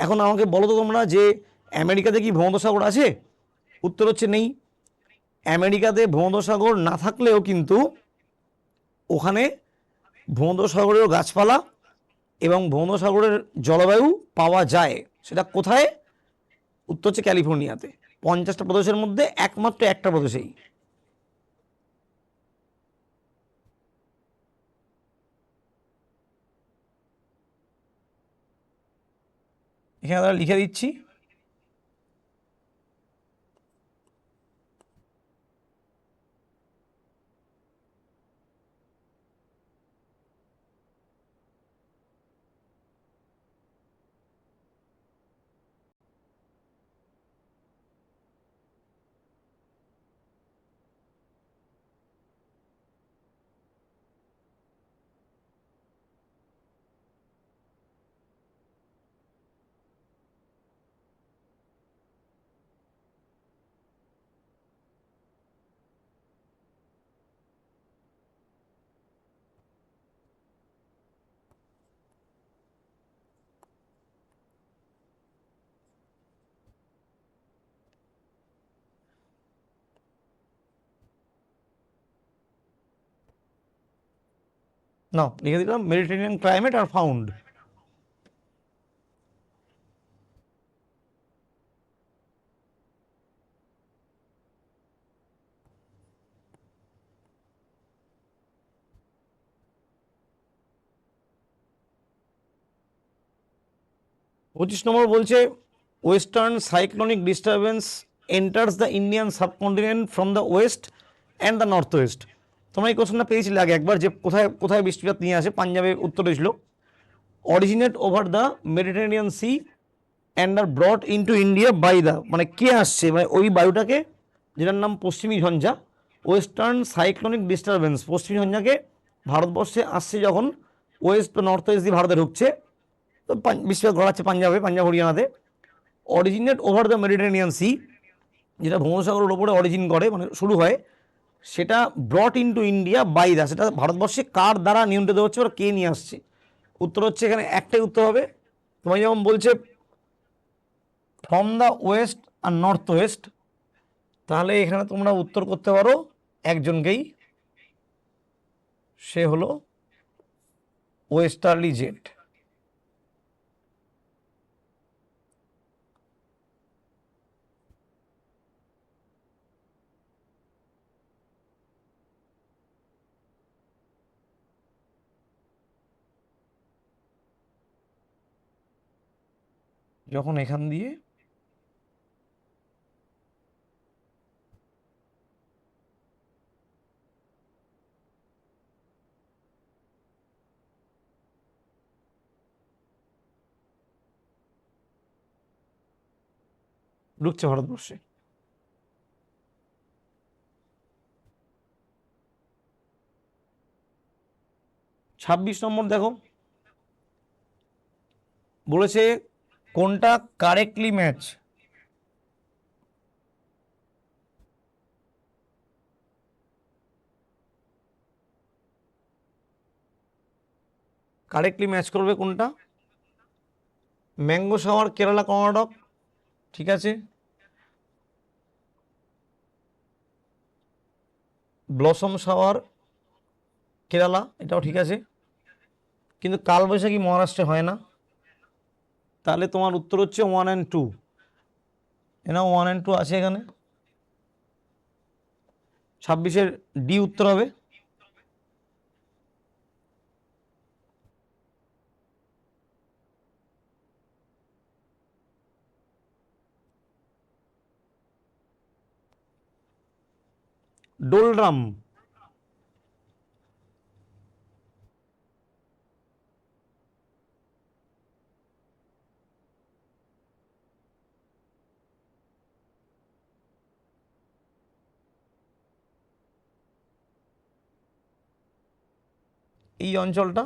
এখন আমাকে বলো তো তোমরা, যে আমেরিকাতে কি ভূমধ্যসাগর আছে? উত্তর হচ্ছে নেই। আমেরিকাতে ভূমধ্যসাগর না থাকলেও কিন্তু ওখানে ভূমধ্যসাগরীয় গাছপালা এবং ভূমধ্যসাগরের জলবায়ু পাওয়া যায়। সেটা কোথায়? উত্তর হচ্ছে ক্যালিফোর্নিয়াতে। 50টা প্রদেশের মধ্যে একমাত্র একটা প্রদেশেই। এখানে তারা লিখে দিচ্ছি। নাও লিখে দিলাম, মেডিটেরিয়ান ক্লাইমেট আর ফাউন্ড। 25 নম্বর বলছে western cyclonic disturbance enters the Indian subcontinent from the West and the north West. তোমরা এই কোশ্চেনটা পেয়েছিলে আগে একবার, যে কোথায় কোথায় বৃষ্টিপাত নিয়ে আসে। পাঞ্জাবে উত্তর ছিল originate over the Mediterranean sea and আর brought into India by the, মানে কে আসছে, মানে ওই বায়ুটাকে, যেটার নাম পশ্চিমী ঝঞ্ঝা, ওয়েস্টার্ন সাইক্লোনিক ডিস্টারবেন্স, পশ্চিমী ঝঞ্ঝাকে ভারতবর্ষে আসছে যখন ওয়েস্ট বা নর্থ ওয়েস্ট দিয়ে ভারতে ঢুকছে, তো বৃষ্টিপাত ঘটাচ্ছে পাঞ্জাবে, পাঞ্জাব হরিয়ানাতে। Originate over the Mediterranean sea, যেটা ভূমধ্যসাগরের ওপরে অরিজিন করে, মানে শুরু হয়, সেটা brought into India by the, সেটা ভারতবর্ষে কার দ্বারা নিয়ন্ত্রিত হচ্ছে বা কে নিয়ে আসছে। উত্তর হচ্ছে এখানে একটাই উত্তর হবে। তোমায় যেমন বলছে ফ্রম দ্য ওয়েস্ট আর নর্থ ওয়েস্ট, তাহলে এখানে তোমরা উত্তর করতে পারো একজনকেই, সে হলো ওয়েস্টার্লি জেট। যখন এখান দিয়ে ঢুকছে ভারতবর্ষে। 26 নম্বর দেখো, বলেছে কোনটা কারেক্টলি ম্যাচ। কারেক্টলি ম্যাচ করবে কোনটা? ম্যাঙ্গো শাওয়ার কেরালা কর্ণাটক, ঠিক আছে। ব্লসম শাওয়ার কেরালা, এটাও ঠিক আছে, কিন্তু কালবৈশাখী মহারাষ্ট্রে হয় না। তাহলে তোমার উত্তর হচ্ছে 1 and 2। এনা 1 and 2 আছে এখানে, 26-এর ডি উত্তর হবে। ডোলড্রাম, এই অঞ্চলটা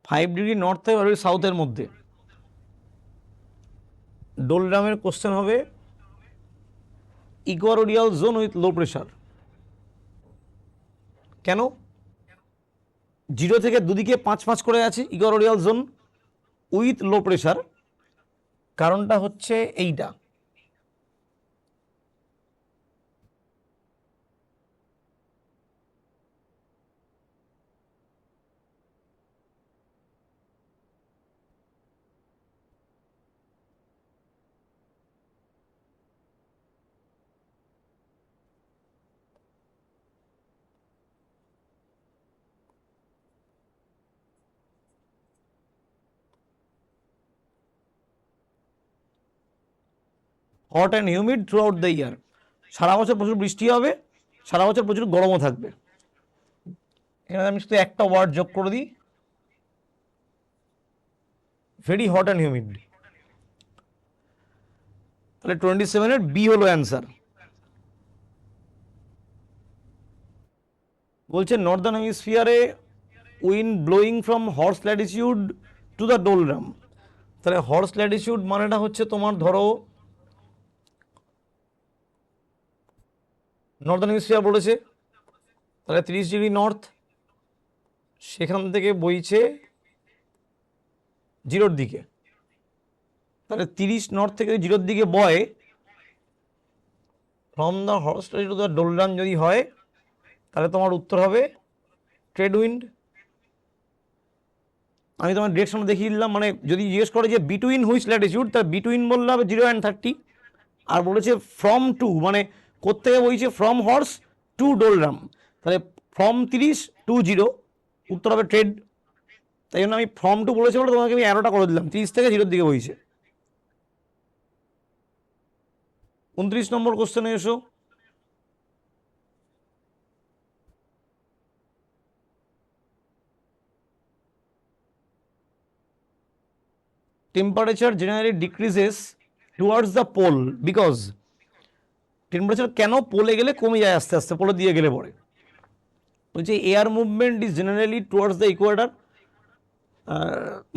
ফাইভ ডিগ্রি নর্থে আর সাউথের মধ্যে। ডোলড্রামের কোশ্চেন হবে equatorial zone with low pressure. কেন? 0 থেকে দুদিকে 5-5 করে আছে equatorial zone with low pressure, কারণটা হচ্ছে এইটা। Hot and humid throughout the year, সারা বছর প্রচুর বৃষ্টি হবে, সারা বছর প্রচুর গরমও থাকবে। এখানে আমি শুধু একটা ওয়ার্ড যোগ করে দিই, ভেরি হট অ্যান্ড হিউমিড। তাহলে 27-এর বি হলো অ্যান্সার। বলছে নর্দার্ন হেমিস্ফিয়ারে wind blowing from horse latitude to the doldrum. তাহলে হর্স ল্যাটিটিউড মানেটা হচ্ছে তোমার ধরো নর্দার্ন হেমিস্ফিয়ার বলেছে, তাহলে 30 ডিগ্রি নর্থ, সেখান থেকে বইছে 0-র দিকে। তাহলে 30 নর্থ থেকে 0-র দিকে বয়, from the horse latitude to the doldrum যদি হয়, তাহলে তোমার উত্তর হবে ট্রেড উইন্ড। আমি তোমার ডিরেকশনটা দেখিয়ে দিলাম, মানে যদি জিজ্ঞেস করে যে বিটুইন হুইচ ল্যাটিটিউড, তার বিটুইন বললে হবে 0 and 30, আর বলেছে ফ্রম টু মানে কোত্থেকে বইছে, ফ্রম হর্স টু ডোলরাম, তাহলে ফ্রম 30 to 0, উত্তর হবে ট্রেড। তাই জন্য আমি ফ্রম টু বলেছি বলে তোমাকে আমি অ্যারোটা করে দিলাম, 30 থেকে 0-র দিকে বইছে। 29 নম্বর কোশ্চেনে এসো। Temperature generally decreases towards the pole because, temperature কেন পোলে গেলে কমে যায় আস্তে আস্তে, পোলে দিয়ে গেলে পরে বলছে air movement is generally towards the equator,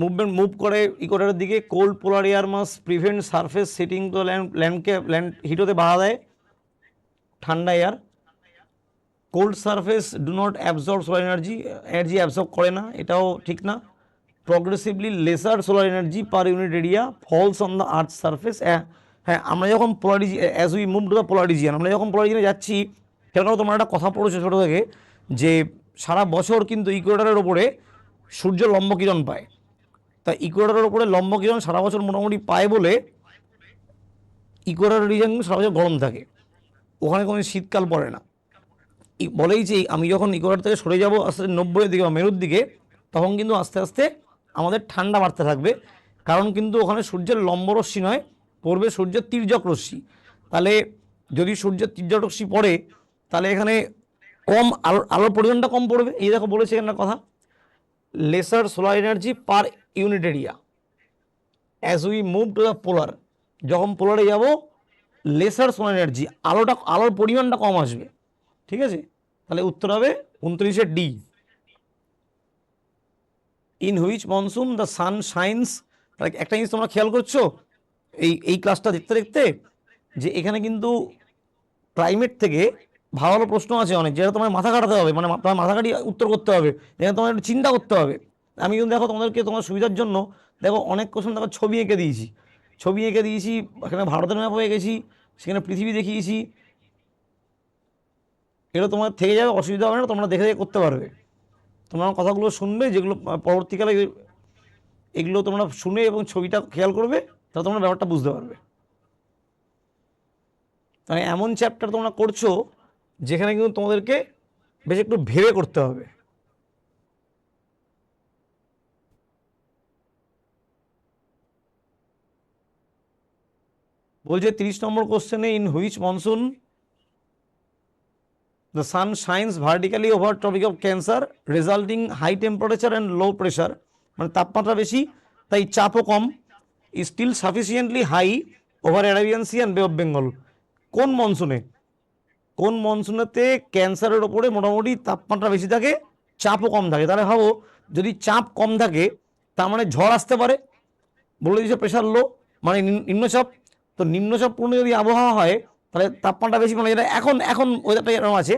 movement move করে ইকুয়েটারের দিকে। Cold polar air mass prevent surface heating, তো ল্যান্ড হিট হতে বাধা দেয় ঠান্ডা air. Cold surface do not absorb solar energy, energy absorb করে না, এটাও ঠিক না। Progressively lesser solar energy per unit area falls on the earth surface. হ্যাঁ, আমরা যখন পোলারিজি as we move to the polar region, আমরা যখন পোলারিজিয়ানে যাচ্ছি, সেখানেও তোমরা একটা কথা পড়েছো ছোটো থেকে, যে সারা বছর কিন্তু ইকুয়েটরের ওপরে সূর্য লম্বকিরণ পায়। তা ইকুয়েটরের ওপরে লম্বকিরণ সারা বছর মোটামুটি পায় বলে ইকুয়েটর রিজিয়ন কিন্তু সারা বছর গরম থাকে, ওখানে কোনো শীতকাল পড়ে না। বলেই যে আমি যখন ইকুয়েটর থেকে সরে যাব আস্তে আস্তে 90-এর দিকে বা মেরুর দিকে, তখন কিন্তু আস্তে আস্তে আমাদের ঠান্ডা বাড়তে থাকবে, কারণ কিন্তু ওখানে সূর্যের লম্ব রশ্মি নয়, পড়বে সূর্যের তির্যক রশ্মি। তাহলে যদি সূর্যের তির্যক রশ্মি পড়ে, তাহলে এখানে কম আলোর পরিমাণটা কম পড়বে। এই দেখো বলেছে এখানে কথা, lesser solar energy per unit area as we move to the polar, যখন পোলারে যাব লেসার সোলার এনার্জি, আলোর পরিমাণটা কম আসবে। ঠিক আছে, তাহলে উত্তর হবে 29-এর D. In which monsoon the sun shines. তাহলে একটা জিনিস তোমরা খেয়াল করছো এই ক্লাসটা দেখতে দেখতে, যে এখানে কিন্তু ক্লাইমেট থেকে ভালো ভালো প্রশ্ন আছে অনেক, যেটা তোমার মাথা কাটাতে হবে, মানে তোমার মাথা কাটিয়ে উত্তর করতে হবে, যেখানে তোমার একটু চিন্তা করতে হবে। আমি কিন্তু দেখো তোমাদেরকে তোমার সুবিধার জন্য দেখো অনেক কোশ্চেন দেখো ছবি এঁকে দিয়েছি, এখানে ভারতের ম্যাপ হয়ে গেছি, সেখানে পৃথিবী দেখিয়েছি। এগুলো তোমার থেকে যাবে, অসুবিধা হবে না, তোমরা দেখে দেখে করতে পারবে। তোমরা আমার কথাগুলো শুনবে, যেগুলো পরবর্তীকালে এগুলো তোমরা শুনে এবং ছবিটা খেয়াল করবে, তাহলে তোমরা ব্যাপারটা বুঝতে পারবে। মানে এমন চ্যাপ্টার তোমরা করছো যেখানে কিন্তু তোমাদেরকে বেশ একটু ভেবে করতে হবে। বলছে 30 নম্বর কোশ্চেনে, in which monsoon the sun shines vertically over tropic of cancer resulting high temperature and low pressure, মানে তাপমাত্রা বেশি তাই চাপও কম, still sufficiently high over Arabian sea and bay of Bengal. কোন মনসুনে, কোন মনসুনেতে ক্যান্সারের ওপরে মোটামুটি তাপমাত্রা বেশি থাকে, চাপও কম থাকে? তাহলে ভাবো, যদি চাপ কম থাকে তার মানে ঝড় আসতে পারে, বলে দিচ্ছে প্রেশার লো মানে নিম্নচাপ। তো নিম্নচাপপূর্ণ যদি আবহাওয়া হয়, তাহলে তাপমাত্রা বেশি, মানে যেটা এখন এখন ওয়েদারটা এরকম আছে,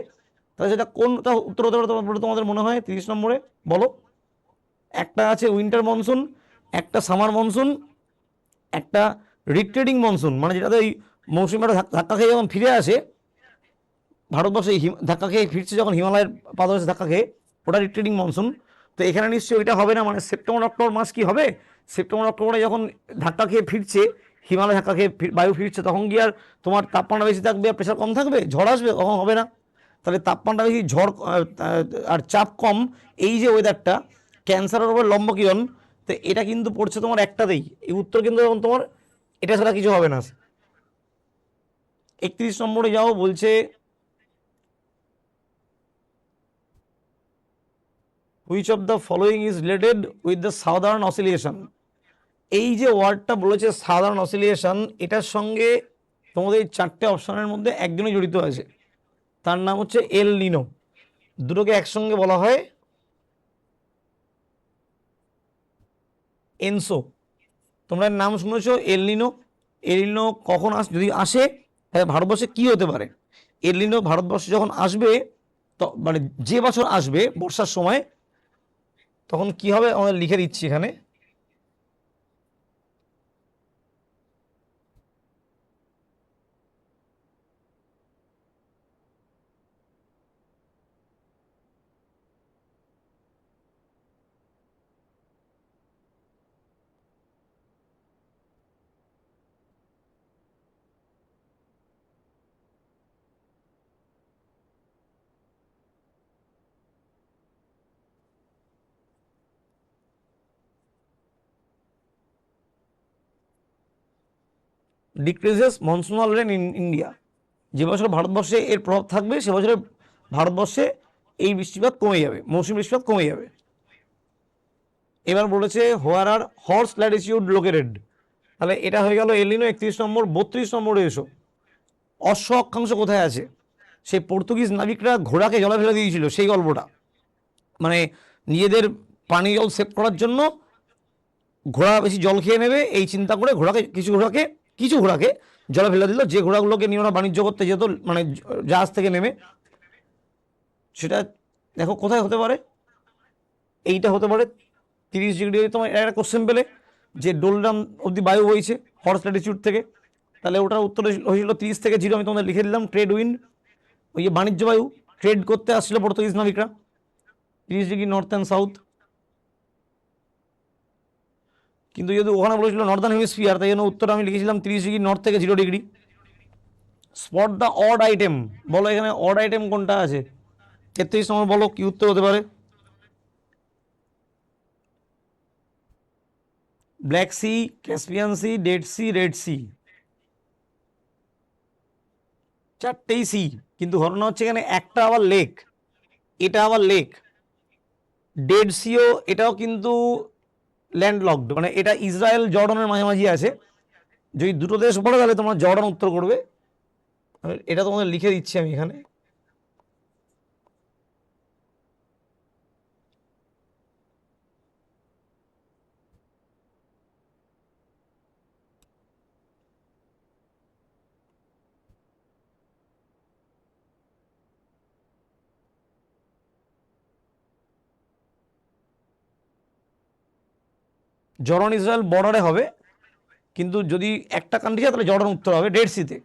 তাহলে সেটা কোনটা উত্তর হতে পারে তোমাদের মনে হয় 30 নম্বরে? বলো। একটা আছে উইন্টার মনসুন, একটা সামার মনসুন, একটা রিট্রেডিং মনসুন, মানে যেটাতে ওই মৌসুমিটা ধাক্কা খেয়ে যখন ফিরে আসে ভারতবর্ষে, ধাক্কা খেয়ে ফিরছে যখন হিমালয়ের পাদদেশে ধাক্কা খেয়ে, ওটা রিট্রেডিং মনসুন। তো এখানে নিশ্চয়ই ওইটা হবে না, মানে সেপ্টেম্বর অক্টোবর মাস কি হবে, সেপ্টেম্বর অক্টোবরে যখন ধাক্কা খেয়ে ফিরছে, হিমালয় ধাক্কা খেয়ে বায়ু ফিরছে, তখন কি আর তোমার তাপমাত্রা বেশি থাকবে আর প্রেশার কম থাকবে? ঝড় আসবে? কখন হবে না। তাহলে তাপমাত্রা বেশি, ঝড় আর চাপ কম, এই যে ওয়েদারটা, ক্যান্সারের উপর লম্বকিরণ, তো এটা কিন্তু পড়ছে তোমার একটাতেই। এই উত্তর কিন্তু তোমার এটা ছাড়া কিছু হবে না। 31 নম্বরে যাও, বলছে which of the following is related with the southern oscillation. এই যে ওয়ার্ডটা বলেছে সাউদার্ন অসিলিয়েশন, এটার সঙ্গে তোমাদের এই চারটে অপশনের মধ্যে একজনই জড়িত আছে, তার নাম হচ্ছে এল নিনো। দুটোকে একসঙ্গে বলা হয় এনসো। তোমরা এর নাম শুনেছো এল নিনো। এল নিনো কখন যদি আসে তাহলে ভারতবর্ষে কি হতে পারে? এল নিনো ভারতবর্ষে যখন আসবে, তো মানে যে বছর আসবে বর্ষার সময়, তখন কি হবে আমাদের লিখে দিচ্ছি এখানে। Decreases monsoonal rain in India. যে বছর ভারতবর্ষে এর প্রভাব থাকবে সে বছরে ভারতবর্ষে এই বৃষ্টিপাত কমে যাবে, মৌসুমী বৃষ্টিপাত কমে যাবে। এবার বলেছে হোয়ার আর হর্স ল্যাটিটিউড লোকেটেড। তাহলে এটা হয়ে গেল এলিনো 31 নম্বর। 32 নম্বরে এসো, অশ্ব অক্ষাংশ কোথায় আছে? সেই পর্তুগিজ নাবিকরা ঘোড়াকে জলে ফেলে দিয়েছিল, সেই গল্পটা। মানে নিজেদের পানীয় জল সেভ করার জন্য ঘোড়া বেশি জল খেয়ে নেবে এই চিন্তা করে কিছু ঘোড়াকে জলে ফেলে দিল, যে ঘোড়াগুলোকে নিয়ে ওরা বাণিজ্য করতে যেত, মানে জাহাজ থেকে নেমে। সেটা দেখো কোথায় হতে পারে। এইটা হতে পারে 30 ডিগ্রি। তোমার একটা কোশ্চেন পেলে যে ডোলডাম অব্দি বায়ু বইছে হর্স ল্যাটিটিউড থেকে, তাহলে ওটার উত্তর হয়েছিল 30 থেকে 0। আমি তোমাদের লিখে দিলাম ট্রেড উইন্ড, ওই যে বাণিজ্য বায়ু, ট্রেড করতে আসছিল পর্তুগিজ নাবিকরা 30 ডিগ্রি নর্থ অ্যান্ড সাউথ। কিন্তু যেহেতু ওখানে বলেছিল নর্দার্ন হেমিস্ফিয়ার, তাই জন্য উত্তর আমি লিখেছিলাম 30 ডিগ্রি নর্থ থেকে 0 degree. Spot the odd item. বলো এখানে অড আইটেম কোনটা আছে? 33 নম্বর, বলো কি উত্তর হতে পারে? Black sea, Caspian sea, dead sea, red sea. চারটেই সি, কিন্তু ঘটনা হচ্ছে এখানে একটা আবার লেক, এটা আবার লেক। ডেড সিও এটাও কিন্তু ল্যান্ডলকড, মানে এটা ইসরায়েল জর্ডানের মাঝামাঝি আছে। যদি দুটো দেশ বলে তাহলে তোমরা জর্ডান উত্তর করবে। এটা তোমাদের লিখে দিচ্ছি আমি এখানে। জর্ডান ইসরায়েল বর্ডারে হবে, কিন্তু যদি একটা কান্ট্রি হয় তাহলে জর্ডান উত্তর হবে ডেড সিতে।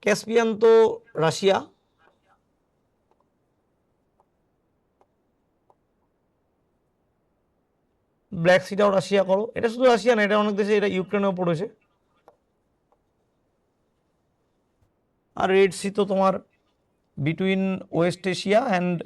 ক্যাসপিয়ান তো রাশিয়া। ব্ল্যাক সিটাও রাশিয়া করো, এটা শুধু রাশিয়া না, এটা অনেক দেশে, এটা ইউক্রেনেও পড়েছে। আর রেড সি তো তোমার between West Asia and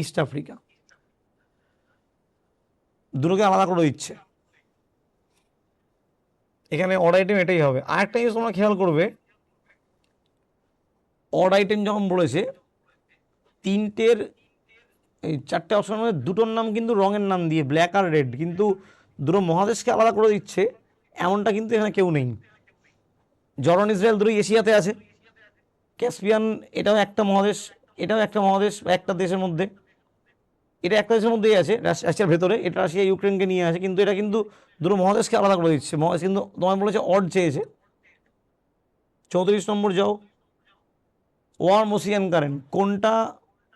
east Africa. দুটোকে আলাদা করে দিচ্ছে এখানে। অড আইটেম এটাই হবে। আর একটা জিনিস তোমরা খেয়াল করবে, অড আইটেম যখন বলেছে তিনটের, এই চারটে অপশনের মধ্যে দুটোর নাম কিন্তু রঙের নাম দিয়ে, ব্ল্যাক আর রেড, কিন্তু দুটো মহাদেশকে আলাদা করে দিচ্ছে এমনটা কিন্তু এখানে কেউ নেই। জর্ডান ইসরায়েল দুটোই এশিয়াতে আছে। ক্যাসপিয়ান এটাও একটা মহাদেশ, এটাও একটা মহাদেশ, একটা দেশের মধ্যে। এটা একটা দেশের মধ্যেই আছে, রাশিয়ার ভেতরে। এটা রাশিয়া ইউক্রেনকে নিয়ে আছে, কিন্তু এটা কিন্তু দুটো মহাদেশকে আলাদা করে দিচ্ছে। মহাদেশ কিন্তু তোমায় বলেছে অড চেয়েছে। 34 নম্বর যাও, ওয়ার্ম ওসিয়ান কারেন্ট কোনটা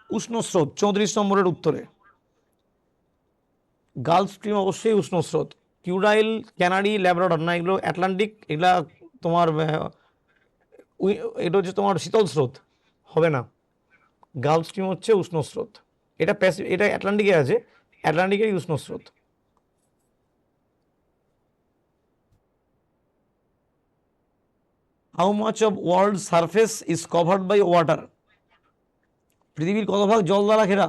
উষ্ণ স্রোত? 34 নম্বরের উত্তরে গালফ স্ট্রিম অবশ্যই উষ্ণ স্রোত। কিউরাইল, ক্যানারি, ল্যাব্রাডর না, এগুলো অ্যাটলান্টিক। এগুলা তোমার এটা হচ্ছে তোমার শীতল স্রোত, হবে না। গালফ স্ট্রিম হচ্ছে উষ্ণ স্রোত। এটা এটা অ্যাটলান্টিকে আছে, অ্যাটলান্টিকেরই উষ্ণ স্রোত। How much of world surface is covered by water? পৃথিবীর কত ভাগ জল দ্বারা ঘেরা?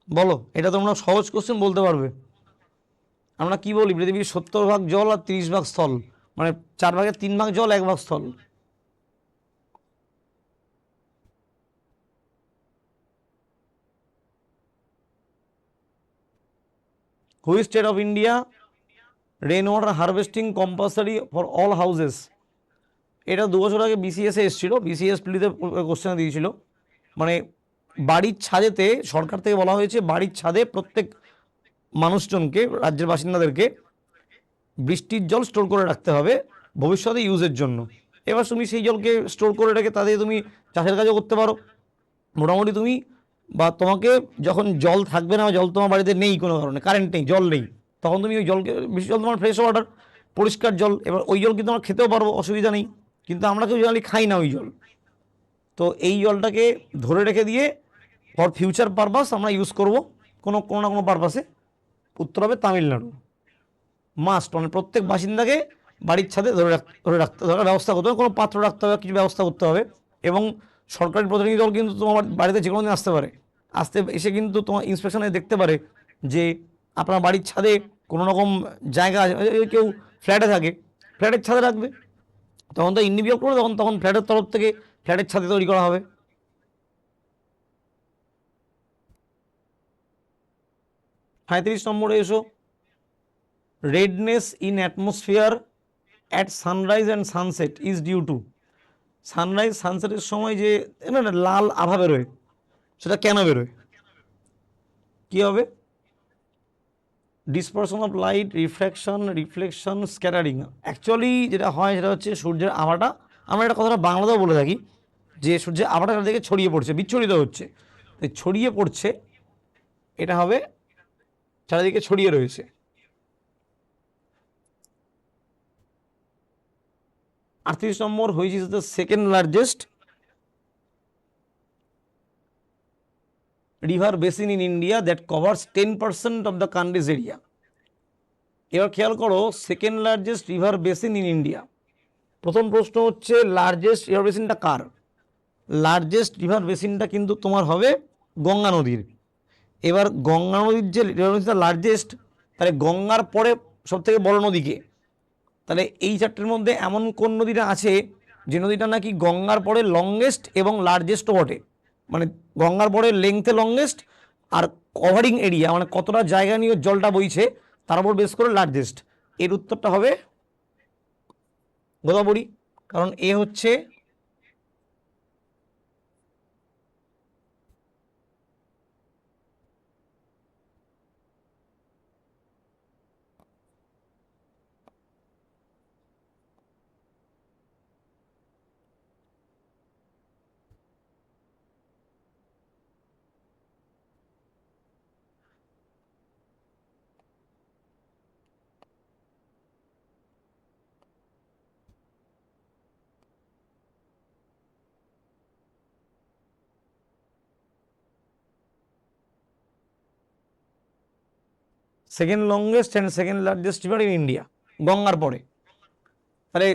বলো, এটা তোমরা সহজ কোশ্চেন বলতে পারবে। আমরা কি বলি, পৃথিবীর 70 ভাগ জল আর 30 ভাগ স্থল, মানে 4 ভাগের 3 ভাগ জল, 1 ভাগ স্থল। Which state of India rain water harvesting compulsory for all houses? এটা 2 বছর আগে বিসিএসে এসেছিল, বিসিএস প্লিতে কোশ্চেন দিয়েছিল। মানে বাড়ির ছাদেতে সরকার থেকে বলা হয়েছে বাড়ির ছাদে প্রত্যেক মানুষজনকে, রাজ্যের বাসিন্দাদেরকে বৃষ্টির জল স্টোর করে রাখতে হবে ভবিষ্যতে ইউজের জন্য। এবার তুমি সেই জলকে স্টোর করে রেখে তাতে তুমি চাষের কাজও করতে পারো মোটামুটি। তুমি বা তোমাকে যখন জল থাকবে না, জল তোমার বাড়িতে নেই, কোনো কারণে কারেন্ট নেই, জল নেই, তখন তুমি ওই জলকে, বৃষ্টির জল তোমার ফ্রেশ ওয়াটার, পরিষ্কার জল, এবার ওই জল কিন্তু আমরা খেতেও পারবো, অসুবিধা নেই। কিন্তু আমরা কেউ জেনারেলি খাই না ওই জল। তো এই জলটাকে ধরে রেখে দিয়ে ফর ফিউচার পারপাস আমরা ইউজ করব কোনো কোনো না কোনো পারপাসে। উত্তর হবে তামিলনাড়ু। মাস্ট, মানে প্রত্যেক বাসিন্দাকে বাড়ির ছাদে ধরে ব্যবস্থা করতে হবে, কোনো পাত্র রাখতে হবে, কিছু ব্যবস্থা করতে হবে। এবং সরকারি প্রতিনিধি দল কিন্তু তোমার বাড়িতে যে কোনো দিন আসতে পারে, এসে কিন্তু তোমার ইন্সপেকশনে দেখতে পারে যে আপনার বাড়ির ছাদে কোনো রকম জায়গা আছে। কেউ ফ্ল্যাটে থাকে, ফ্ল্যাটের ছাদে রাখবে, তখন তো ইন্ডিভিজুয়াল করবে, তখন তখন ফ্ল্যাটের তরফ থেকে ফ্ল্যাটের ছাদে তৈরি করা হবে। 35 নম্বরে এসো। Redness in atmosphere at sunrise and sunset is due to? Sunrise সানসেটের সময় যে না না লাল আভা বেরোয়, সেটা কেন বেরোয়? কী হবে? Dispersion of light, reflection, scattering. Actually যেটা হয় সেটা হচ্ছে সূর্যের আভাটা, আমরা এটা কথাটা বাংলাতেও বলে থাকি যে সূর্যের আভাটা চারিদিকে ছড়িয়ে পড়ছে, বিচ্ছুরিত হচ্ছে। ছড়িয়ে পড়ছে, এটা হবে চারিদিকে ছড়িয়ে রয়েছে। 38 number, which is the second largest river basin in India that covers 10% of the country's area? এবার খেয়াল করো, second largest river basin in India. প্রথম প্রশ্ন হচ্ছে লার্জেস্ট রিভার বেসিনটা কার? লার্জেস্ট রিভার বেসিনটা কিন্তু তোমার হবে গঙ্গা নদীর। এবার গঙ্গা নদীর যে রিভার বেসিনটা লার্জেস্ট, তাহলে গঙ্গার পরে সবথেকে বড় নদীকে? তাহলে এই চারটের মধ্যে এমন কোন নদীটা আছে যে নদীটা নাকি গঙ্গার পরে লংগেস্ট এবং লার্জেস্টও বটে? মানে গঙ্গার পরে লেংথে লংগেস্ট, আর কভারিং এরিয়া মানে কতটা জায়গা নিয়ে জলটা বইছে তার উপর বেস করে লার্জেস্ট। এর উত্তরটা হবে গোদাবরী, কারণ এ হচ্ছে second longest and second largest river in India, গঙ্গার পরে। তাহলে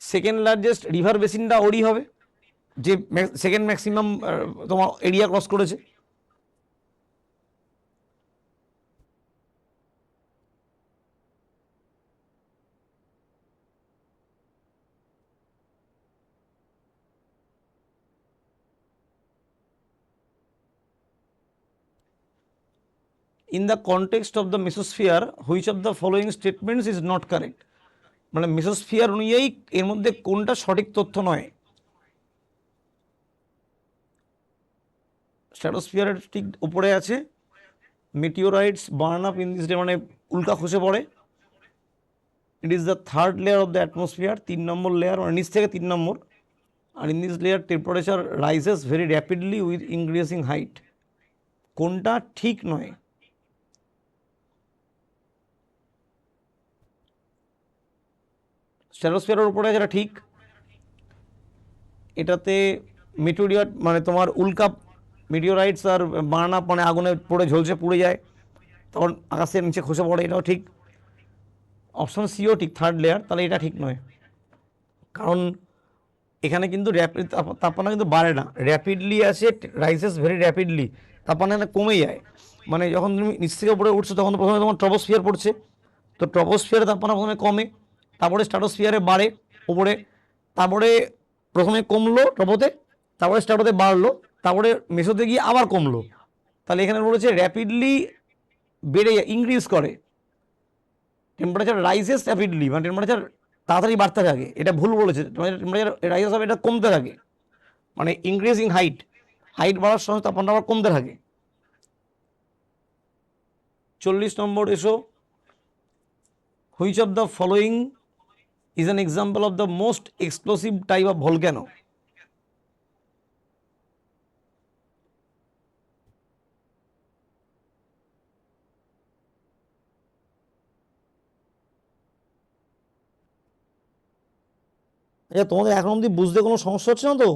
সেকেন্ড লার্জেস্ট রিভার বেসিনটা ওরই হবে, যে সেকেন্ড ম্যাক্সিমাম তোমার এরিয়া ক্রস করেছে। In the context of the mesosphere which of the following statements is not correct? মানে মেসোস্ফিয়ার অনুযায়ী এর মধ্যে কোনটা সঠিক তথ্য নয়? স্ট্র্যাটোস্ফিয়ারের ঠিক উপরে আছে, meteorites burn up in this day, মানে উল্কা খসে পড়ে। It is the third layer of the atmosphere, 3 number layer, মানে নিচ থেকে 3 নম্বর। আর in this layer temperature rises very rapidly with increasing height. কোনটা ঠিক নয়? স্ট্র্যাটোস্ফিয়ারের উপরে যেটা ঠিক, এটাতে মেটেরিয়াল মানে তোমার উল্কা, মেটিওরাইটস আর বার্ন আপ মানে আগুনে পড়ে ঝলসে পুড়ে যায়, তখন আকাশের নিচে খসে পড়ে, এটাও ঠিক। অপশন সিও ঠিক, থার্ড লেয়ার, তাহলে এটা ঠিক নয়। কারণ এখানে কিন্তু র্যাপিড তাপমাত্রা কিন্তু বাড়ে না, র্যাপিডলি আছে, রাইজেস ভেরি র্যাপিডলি, তাপমাত্রা এখানে কমে যায়। মানে যখন তুমি নিচ থেকে উপরে উঠছো তখন তো প্রথমে তোমার ট্রপোস্ফিয়ার পড়ছে, তো ট্রপোস্ফিয়ারে তাপমাত্রা প্রথমে কমে, তারপরে স্ট্র্যাটোস্ফিয়ারে বাড়ে উপরে, তারপরে প্রথমে কমলো ট্রপোতে, তারপরে স্ট্র্যাটোতে বাড়লো, তারপরে মেসোতে গিয়ে আবার কমলো। তাহলে এখানে বলেছে র্যাপিডলি বেড়ে ইনক্রিজ করে, টেম্পারেচার রাইজেস র্যাপিডলি, মানে টেম্পারেচার তাড়াতাড়ি বাড়তে থাকে, এটা ভুল বলেছে, টেম্পারেচার রাইজেস হবে এটা কমতে থাকে, মানে ইনক্রিজিং হাইট, হাইট বাড়ার সঙ্গে তাপমাত্রা আবার কমতে থাকে। 40 নম্বর এসো, which of the following is an example of the most explosive type of volcano. আচ্ছা, তোমাদের এখন অবধি বুঝতে কোনো সমস্যা হচ্ছে না তো?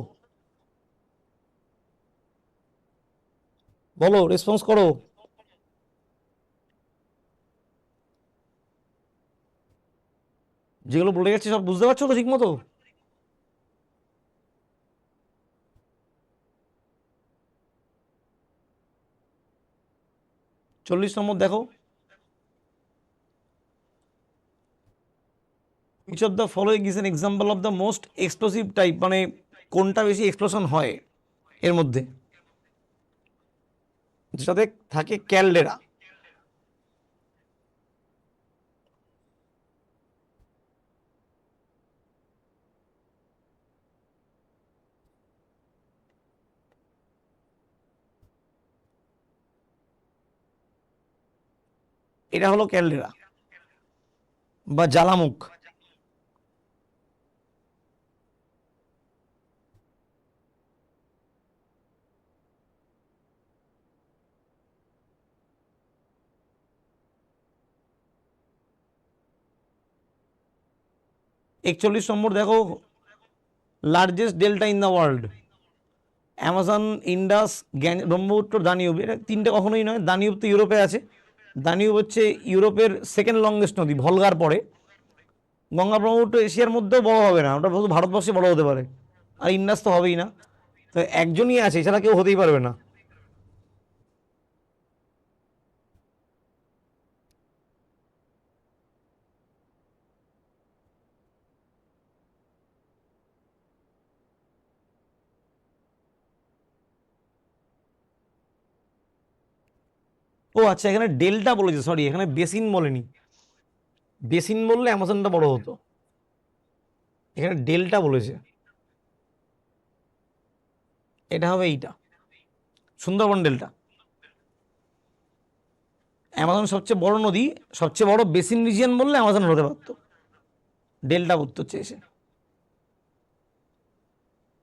বলো, রেসপন্স করো। যেগুলো বলে যাচ্ছি সব বুঝতে পারছো তো ঠিক মতো? চল্লিশ নম্বর দেখো, which of the following is an example of the most explosive type, মানে কোনটা বেশি এক্সপ্লোশন হয় এর মধ্যে, যেটাতে থাকে ক্যালডেরা। এটা হলো ক্যালডেরা বা জ্বালামুখ। একচল্লিশ নম্বর দেখো, largest delta in the world, Amazon, Indus, Brahmaputra, Danube. এটা তিনটে কখনোই নয়, দানিউব তো ইউরোপে আছে, দানিউব হচ্ছে ইউরোপের সেকেন্ড লংগেস্ট নদী, ভলগার পরে। গঙ্গা ব্রহ্মপুত্র এশিয়ার মধ্যেও বড় হবে না, ওটা শুধু ভারতবর্ষে বড় হতে পারে, আর ইন্ডাস তো হবেই না। তো একজনই আছে, এছাড়া কেউ হতেই পারবে না। ও আচ্ছা, এখানে ডেল্টা বলেছে, সরি, এখানে বেসিন বলেনি। বেসিন বললে অ্যামাজনটা বড় হতো, এখানে ডেল্টা বলেছে। এটা হবে এইটা, সুন্দরবন ডেল্টা। অ্যামাজন সবচেয়ে বড় নদী, সবচেয়ে বড় বেসিন রিজিয়ন বললে অ্যামাজন হতে পারতো, ডেল্টা উত্তর চেয়েছে।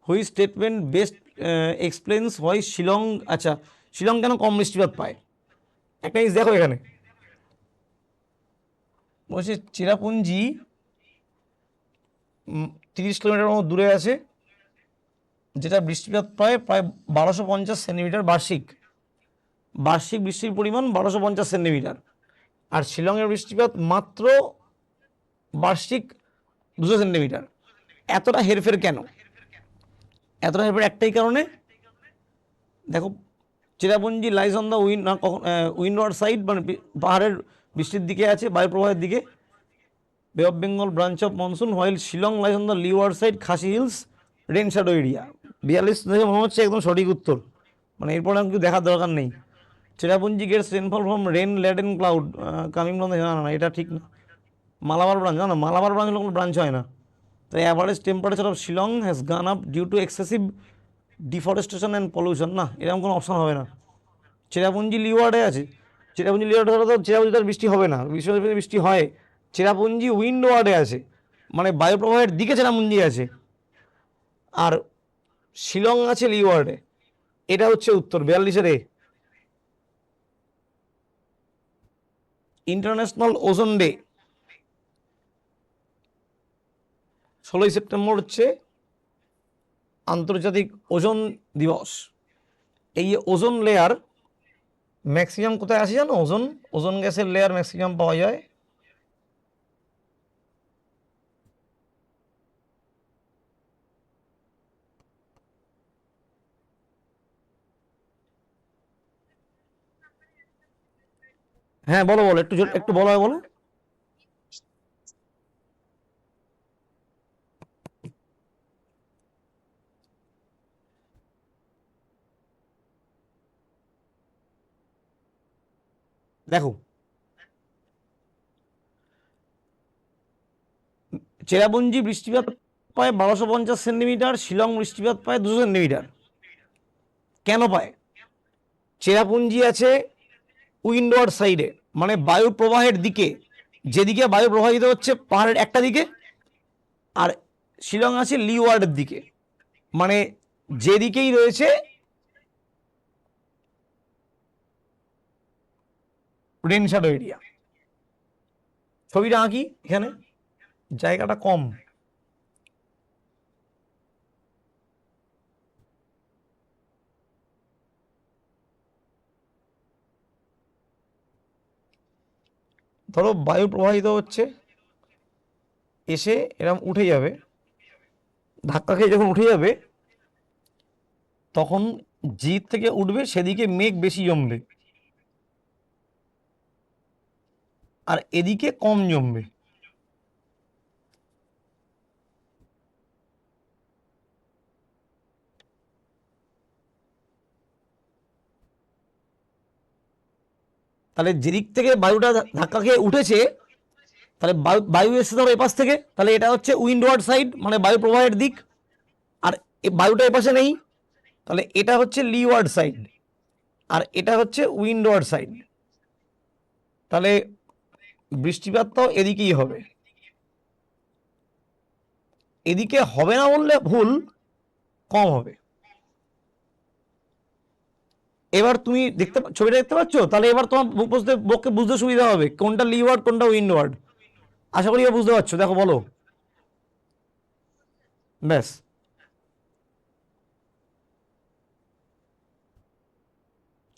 Which statement best explains why Shillong, আচ্ছা, শিলং কেন কম বৃষ্টিপাত পায়? একটা জিনিস দেখো এখানে, বলছে চেরাপুঞ্জি 30 কিলোমিটার মতো দূরে আছে, যেটা বৃষ্টিপাত পায় প্রায় 1250 সেন্টিমিটার বার্ষিক, বার্ষিক বৃষ্টির পরিমাণ 1250 সেন্টিমিটার। আর শিলংয়ের বৃষ্টিপাত মাত্র বার্ষিক 200 সেন্টিমিটার। এতটা হেরফের কেন? এতটা হেরফের একটাই কারণে, দেখো, Cherrapunji lies on the windward side, মানে পাহাড়ের বৃষ্টির দিকে আছে, বায়ুপ্রবাহের দিকে, bay of Bengal branch of monsoon, while Shillong lies on the leeward side, Khasi hills rain shadow area. 42 দেখে মনে হচ্ছে একদম সঠিক উত্তর, মানে এরপরে আর কিছু দেখার দরকার নেই। Cherrapunji gets rainfall from rain laden cloud coming from the, না না, এটা ঠিক না। মালাবার ব্রাঞ্চ, না না, মালাবার ব্রাঞ্চ কোনো ব্রাঞ্চ হয় না। তো average temperature of Shillong has gone up due to excessive deforestation and pollution, না, এরকম কোনো অপশন হবে না। চেরাপুঞ্জি লিওয়ার্ডে আছে, চেরাপুঞ্জি লিওয়ার্ডে হলে তো চেরাপুঞ্জি তার বৃষ্টি হবে না, বৃষ্টি হয়। চেরাপুঞ্জি উইন্ড ওয়ার্ডে আছে, মানে বায়ুপ্রবাহের দিকে চেরাপুঞ্জি আছে, আর শিলং আছে লিওয়ার্ডে। এটা হচ্ছে উত্তর, 42-এর এ। ইন্টারন্যাশনাল ওজোন ডে 16 সেপ্টেম্বর হচ্ছে আন্তর্জাতিক ওজোন দিবস। এই ওজোন লেয়ার ম্যাক্সিমাম কোথায় আসে জানো? ওজোন, ওজোন গ্যাসের লেয়ার ম্যাক্সিমাম পাওয়া যায় হ্যাঁ বলো বলো, একটু বলো বলো। দেখো, চেরাপুঞ্জি বৃষ্টিপাত পায় 1250 সেন্টিমিটার, শিলং বৃষ্টিপাত পায় 200 সেন্টিমিটার। কেন পায়? চেরাপুঞ্জি আছে উইন্ডওয়ার্ড সাইডে, মানে বায়ু প্রবাহের দিকে, যেদিকে বায়ু প্রবাহিত হচ্ছে পাহাড়ের একটা দিকে, আর শিলং আছে লিওয়ার্ডের দিকে, মানে যেদিকেই রয়েছে রেন শ্যাডো এরিয়া। ছবিটা আঁকি, এখানে জায়গাটা কম। ধরো বায়ু প্রবাহিত হচ্ছে, এসে এরকম উঠে যাবে, ধাক্কা খেয়ে যখন উঠে যাবে তখন যে থেকে উঠবে সেদিকে মেঘ বেশি জমবে, আর এদিকে কম জমবে। তাহলে যেদিক থেকে বায়ুটা ধাক্কা খেয়ে উঠেছে, তাহলে বায়ু বায়ু এসছে ধরো এপাশ থেকে, তাহলে এটা হচ্ছে উইন্ডওয়ার্ড সাইড, মানে বায়ু প্রবাহের দিক। আর বায়ুটা এপাশে নেই, তাহলে এটা হচ্ছে লিওয়ার্ড সাইড, আর এটা হচ্ছে উইন্ডওয়ার্ড সাইড। তাহলে বৃষ্টিপাতটাও এদিকেই হবে। এদিকে হবে না বললে ভুল, কম হবে। এবার তুমি ছবিটা দেখতে পাচ্ছ, তাহলে এবার তোমার পক্ষে বুঝতে সুবিধা হবে কোনটা লিওয়ার্ড কোনটা উইন্ডওয়ার্ড। আশা করি এবার বুঝতে পারছো, দেখো বলো। ব্যাস।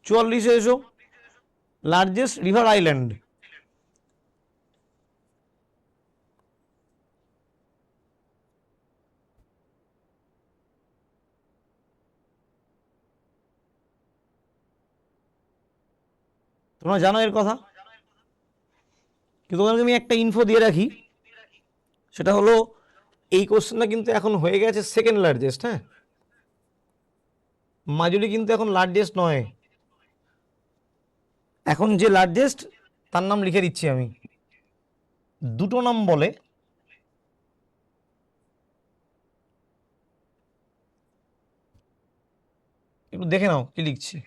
44-এ এসো, লার্জেস্ট রিভার আইল্যান্ড। তোমরা জানো এর কথা, কিন্তু তোমাকে আমি একটা ইনফো দিয়ে রাখি, সেটা হলো এই কোশ্চেনটা কিন্তু এখন হয়ে গেছে সেকেন্ড লার্জেস্ট। হ্যাঁ, মাজুলি কিন্তু এখন লার্জেস্ট নয়, এখন যে লার্জেস্ট তার নাম লিখে দিচ্ছি আমি। দুটো নাম বলে, একটু দেখে নাও কি লিখছি।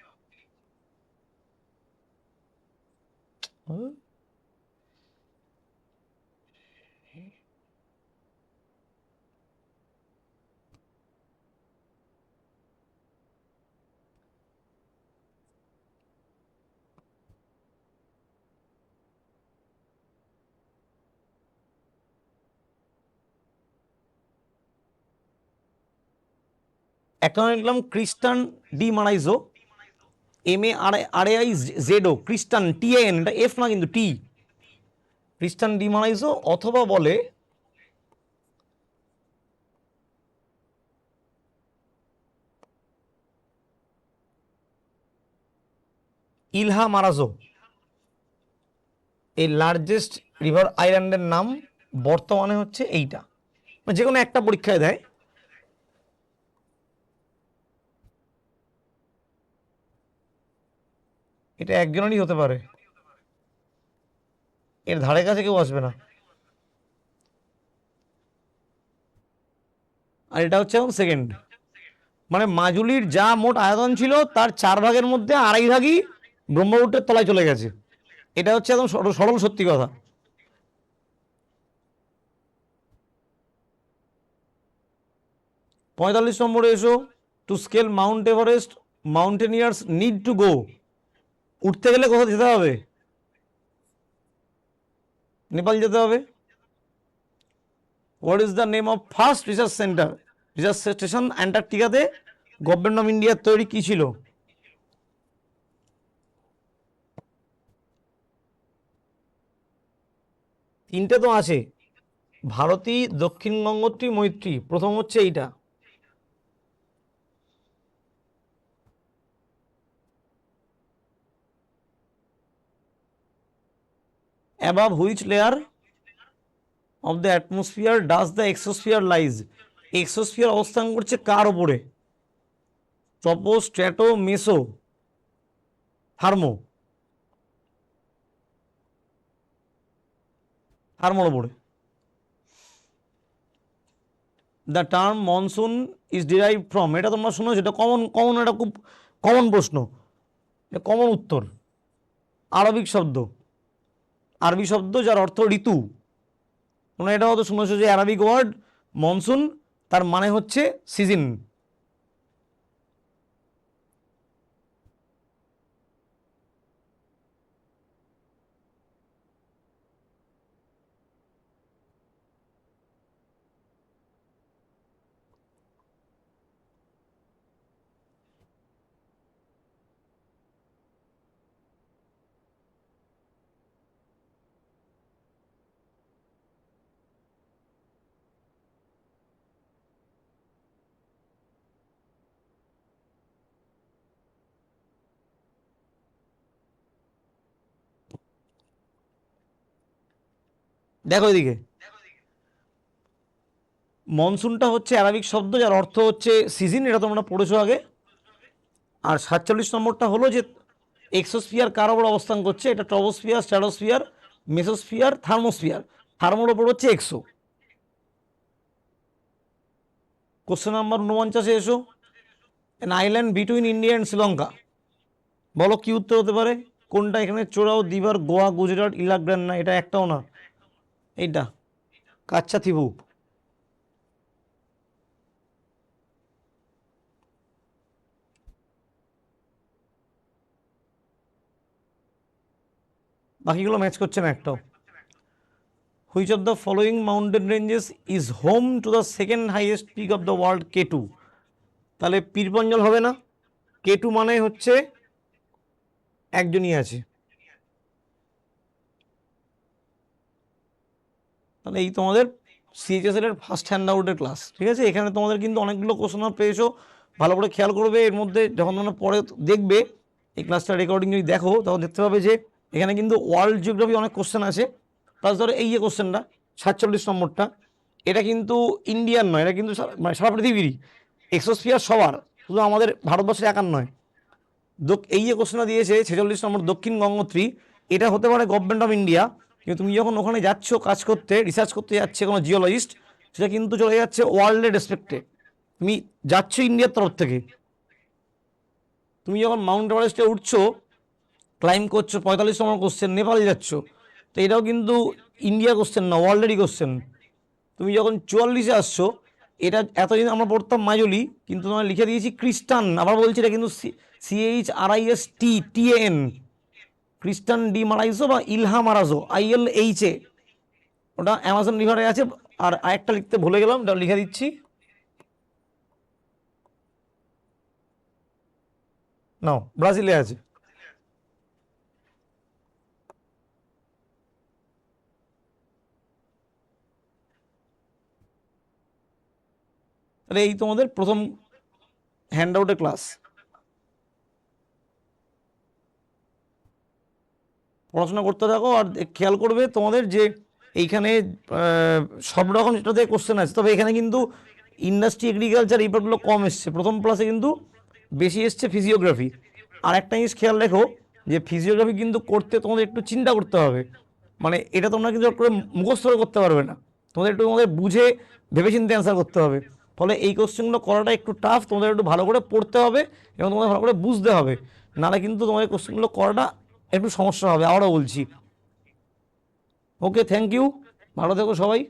একটা লিখলাম ক্রিস্টান ডি মারাইজো, MARAIZO, ক্রিস্টান, TAN, এটা এফ না কিন্তু টি, ক্রিস্টান ডি মারাইজো, অথবা বলে ইলহা মারাজো। এই লার্জেস্ট রিভার আইল্যান্ডের নাম বর্তমানে হচ্ছে এইটা, যে কোনো একটা পরীক্ষায় দেয়। এটা একজনেরই হতে পারে, এর ধারে কাছে কেউ আসবে না। আর এটা হচ্ছে এখন সেকেন্ড, মানে মাজুলির যা মোট আয়তন ছিল তার 4 ভাগের মধ্যে আড়াই ভাগই ব্রহ্মপুত্রের তলায় চলে গেছে। এটা হচ্ছে একদম সরল সত্যি কথা। 45 নম্বরে এসো, to scale mount Everest mountaineers need to go. উঠতে গেলে কোথাও যেতে হবে? নেপাল যেতে হবে। What is the name of first research centre, research station অ্যান্টার্কটিকাতে গভর্নমেন্ট অফ ইন্ডিয়ার তৈরি কি ছিল? তিনটে তো আছে, ভারতী, দক্ষিণ গঙ্গোত্রী, মৈত্রী, প্রথম হচ্ছে এইটা। Above which layer of the atmosphere does the exosphere lies. Exosphere অবস্থান করছে কার ওপরে? Tropo, strato, মেসো, thermo? থার্মোর ওপরে। The term monsoon is derive from, এটা তোমরা শুনো, এটা কমন কমন, এটা খুব কমন প্রশ্ন, এটা কমন উত্তর। আরবিক শব্দ, আরবি শব্দ যার অর্থ ঋতু। তোমরা এটা হয়তো শুনেছো যে অ্যারাবিক ওয়ার্ড মনসুন, তার মানে হচ্ছে সিজন। দেখো এদিকে, মনসুনটা হচ্ছে অ্যারাবিক শব্দ যার অর্থ হচ্ছে সিজন, এটা তোমরা পড়েছো আগে। আর 47 নম্বরটা হলো যে এক্সোস্ফিয়ার কার ওপর অবস্থান করছে, এটা ট্রপোস্ফিয়ার, স্ট্র্যাটোস্ফিয়ার, মেসোস্ফিয়ার, থার্মোস্ফিয়ার। থার্মোর ওপর হচ্ছে এক্সো। কোশ্চেন নাম্বার 49-এ এসো। An island between India and Sri Lanka. বলো কি উত্তর হতে পারে? কোনটা এখানে? চোরাও, দিবার, গোয়া, গুজরাট, ইলাগ্রান? না, এটা একটাও না, এইটা কাচ্চাথিভু। বাকিগুলো ম্যাচ করছে না একটাও। Which of the following mountain ranges is home to the second highest peak of the world, K2? তাহলে পীরপঞ্জল হবে না, K2 মানে হচ্ছে একজনই আছে। তাহলে এই তোমাদের সিএইচএসএল এর ফার্স্ট হ্যান্ড আউটের ক্লাস, ঠিক আছে? এখানে তোমাদের কিন্তু অনেকগুলো কোশ্চেন পেয়েছো, ভালো করে খেয়াল করবে। এর মধ্যে যখন তোমরা পরে দেখবে এই ক্লাসটা রেকর্ডিং যদি দেখো, তখন দেখতে পাবে যে এখানে কিন্তু ওয়ার্ল্ড জিওগ্রাফি অনেক কোশ্চেন আছে। প্লাস ধরো এই যে কোশ্চেনটা 47 নম্বরটা, এটা কিন্তু ইন্ডিয়ান নয়, এটা কিন্তু মানে সারা পৃথিবীরই এক্সোস্ফিয়ার সবার, শুধু আমাদের ভারতবর্ষের একার নয়। এই যে কোশ্চেনটা দিয়েছে 46 নম্বর, দক্ষিণ গঙ্গোত্রী, এটা হতে পারে গভর্নমেন্ট অফ ইন্ডিয়া, কিন্তু তুমি যখন ওখানে যাচ্ছ কাজ করতে, রিসার্চ করতে যাচ্ছে কোনো জিওলজিস্ট, সেটা কিন্তু চলে যাচ্ছে ওয়ার্ল্ডের রেসপেক্টে। তুমি যাচ্ছ ইন্ডিয়ার তরফ থেকে। তুমি যখন মাউন্ট এভারেস্টে উঠছো, ক্লাইম্ব করছো, 45 নম্বর কোশ্চেন, নেপালে যাচ্ছ, তো এটাও কিন্তু ইন্ডিয়া কোশ্চেন না, ওয়ার্ল্ডেরই কোশ্চেন। তুমি যখন 44-এ আসছো, এটা এতদিন আমরা পড়তাম মাজলি, কিন্তু তোমার লিখে দিয়েছি খ্রিস্টান, আবার বলছি এটা কিন্তু CHRISTTAN, খ্রিস্টান ডি মারাইজো বা ইলহা মারাজো, ILHA, ওটা অ্যামাজন রিভারে আছে। আর আরেকটা লিখতে ভুলে গেলাম, ওটা লিখে দিচ্ছি, নাও, ব্রাজিলে আছে। তাহলে এই তোমাদের প্রথম হ্যান্ড আউটের ক্লাস। পড়াশোনা করতে থাকো আর খেয়াল করবে তোমাদের যে এইখানে সব রকম যেটাতে কোশ্চেন আছে, তবে এখানে কিন্তু ইন্ডাস্ট্রি, এগ্রিকালচার, এই ব্যাপারগুলো কম এসছে। প্রথম ক্লাসে কিন্তু বেশি এসছে ফিজিওগ্রাফি। আর একটা জিনিস খেয়াল রেখো যে ফিজিওগ্রাফি কিন্তু করতে তোমাদের একটু চিন্তা করতে হবে, মানে এটা তোমরা কিন্তু করে মুখস্থ করতে পারবে না, তোমাদের একটু তোমাদের বুঝে ভেবেচিন্তে অ্যান্সার করতে হবে। ফলে এই কোশ্চেনগুলো করাটা একটু টাফ, তোমাদের একটু ভালো করে পড়তে হবে এবং তোমাদের ভালো করে বুঝতে হবে, নাহলে কিন্তু তোমাদের কোশ্চেনগুলো করাটা একটু সমস্যা হবে, আবারও বলছি। ওকে, থ্যাংক ইউ, ভালো থেকো সবাই।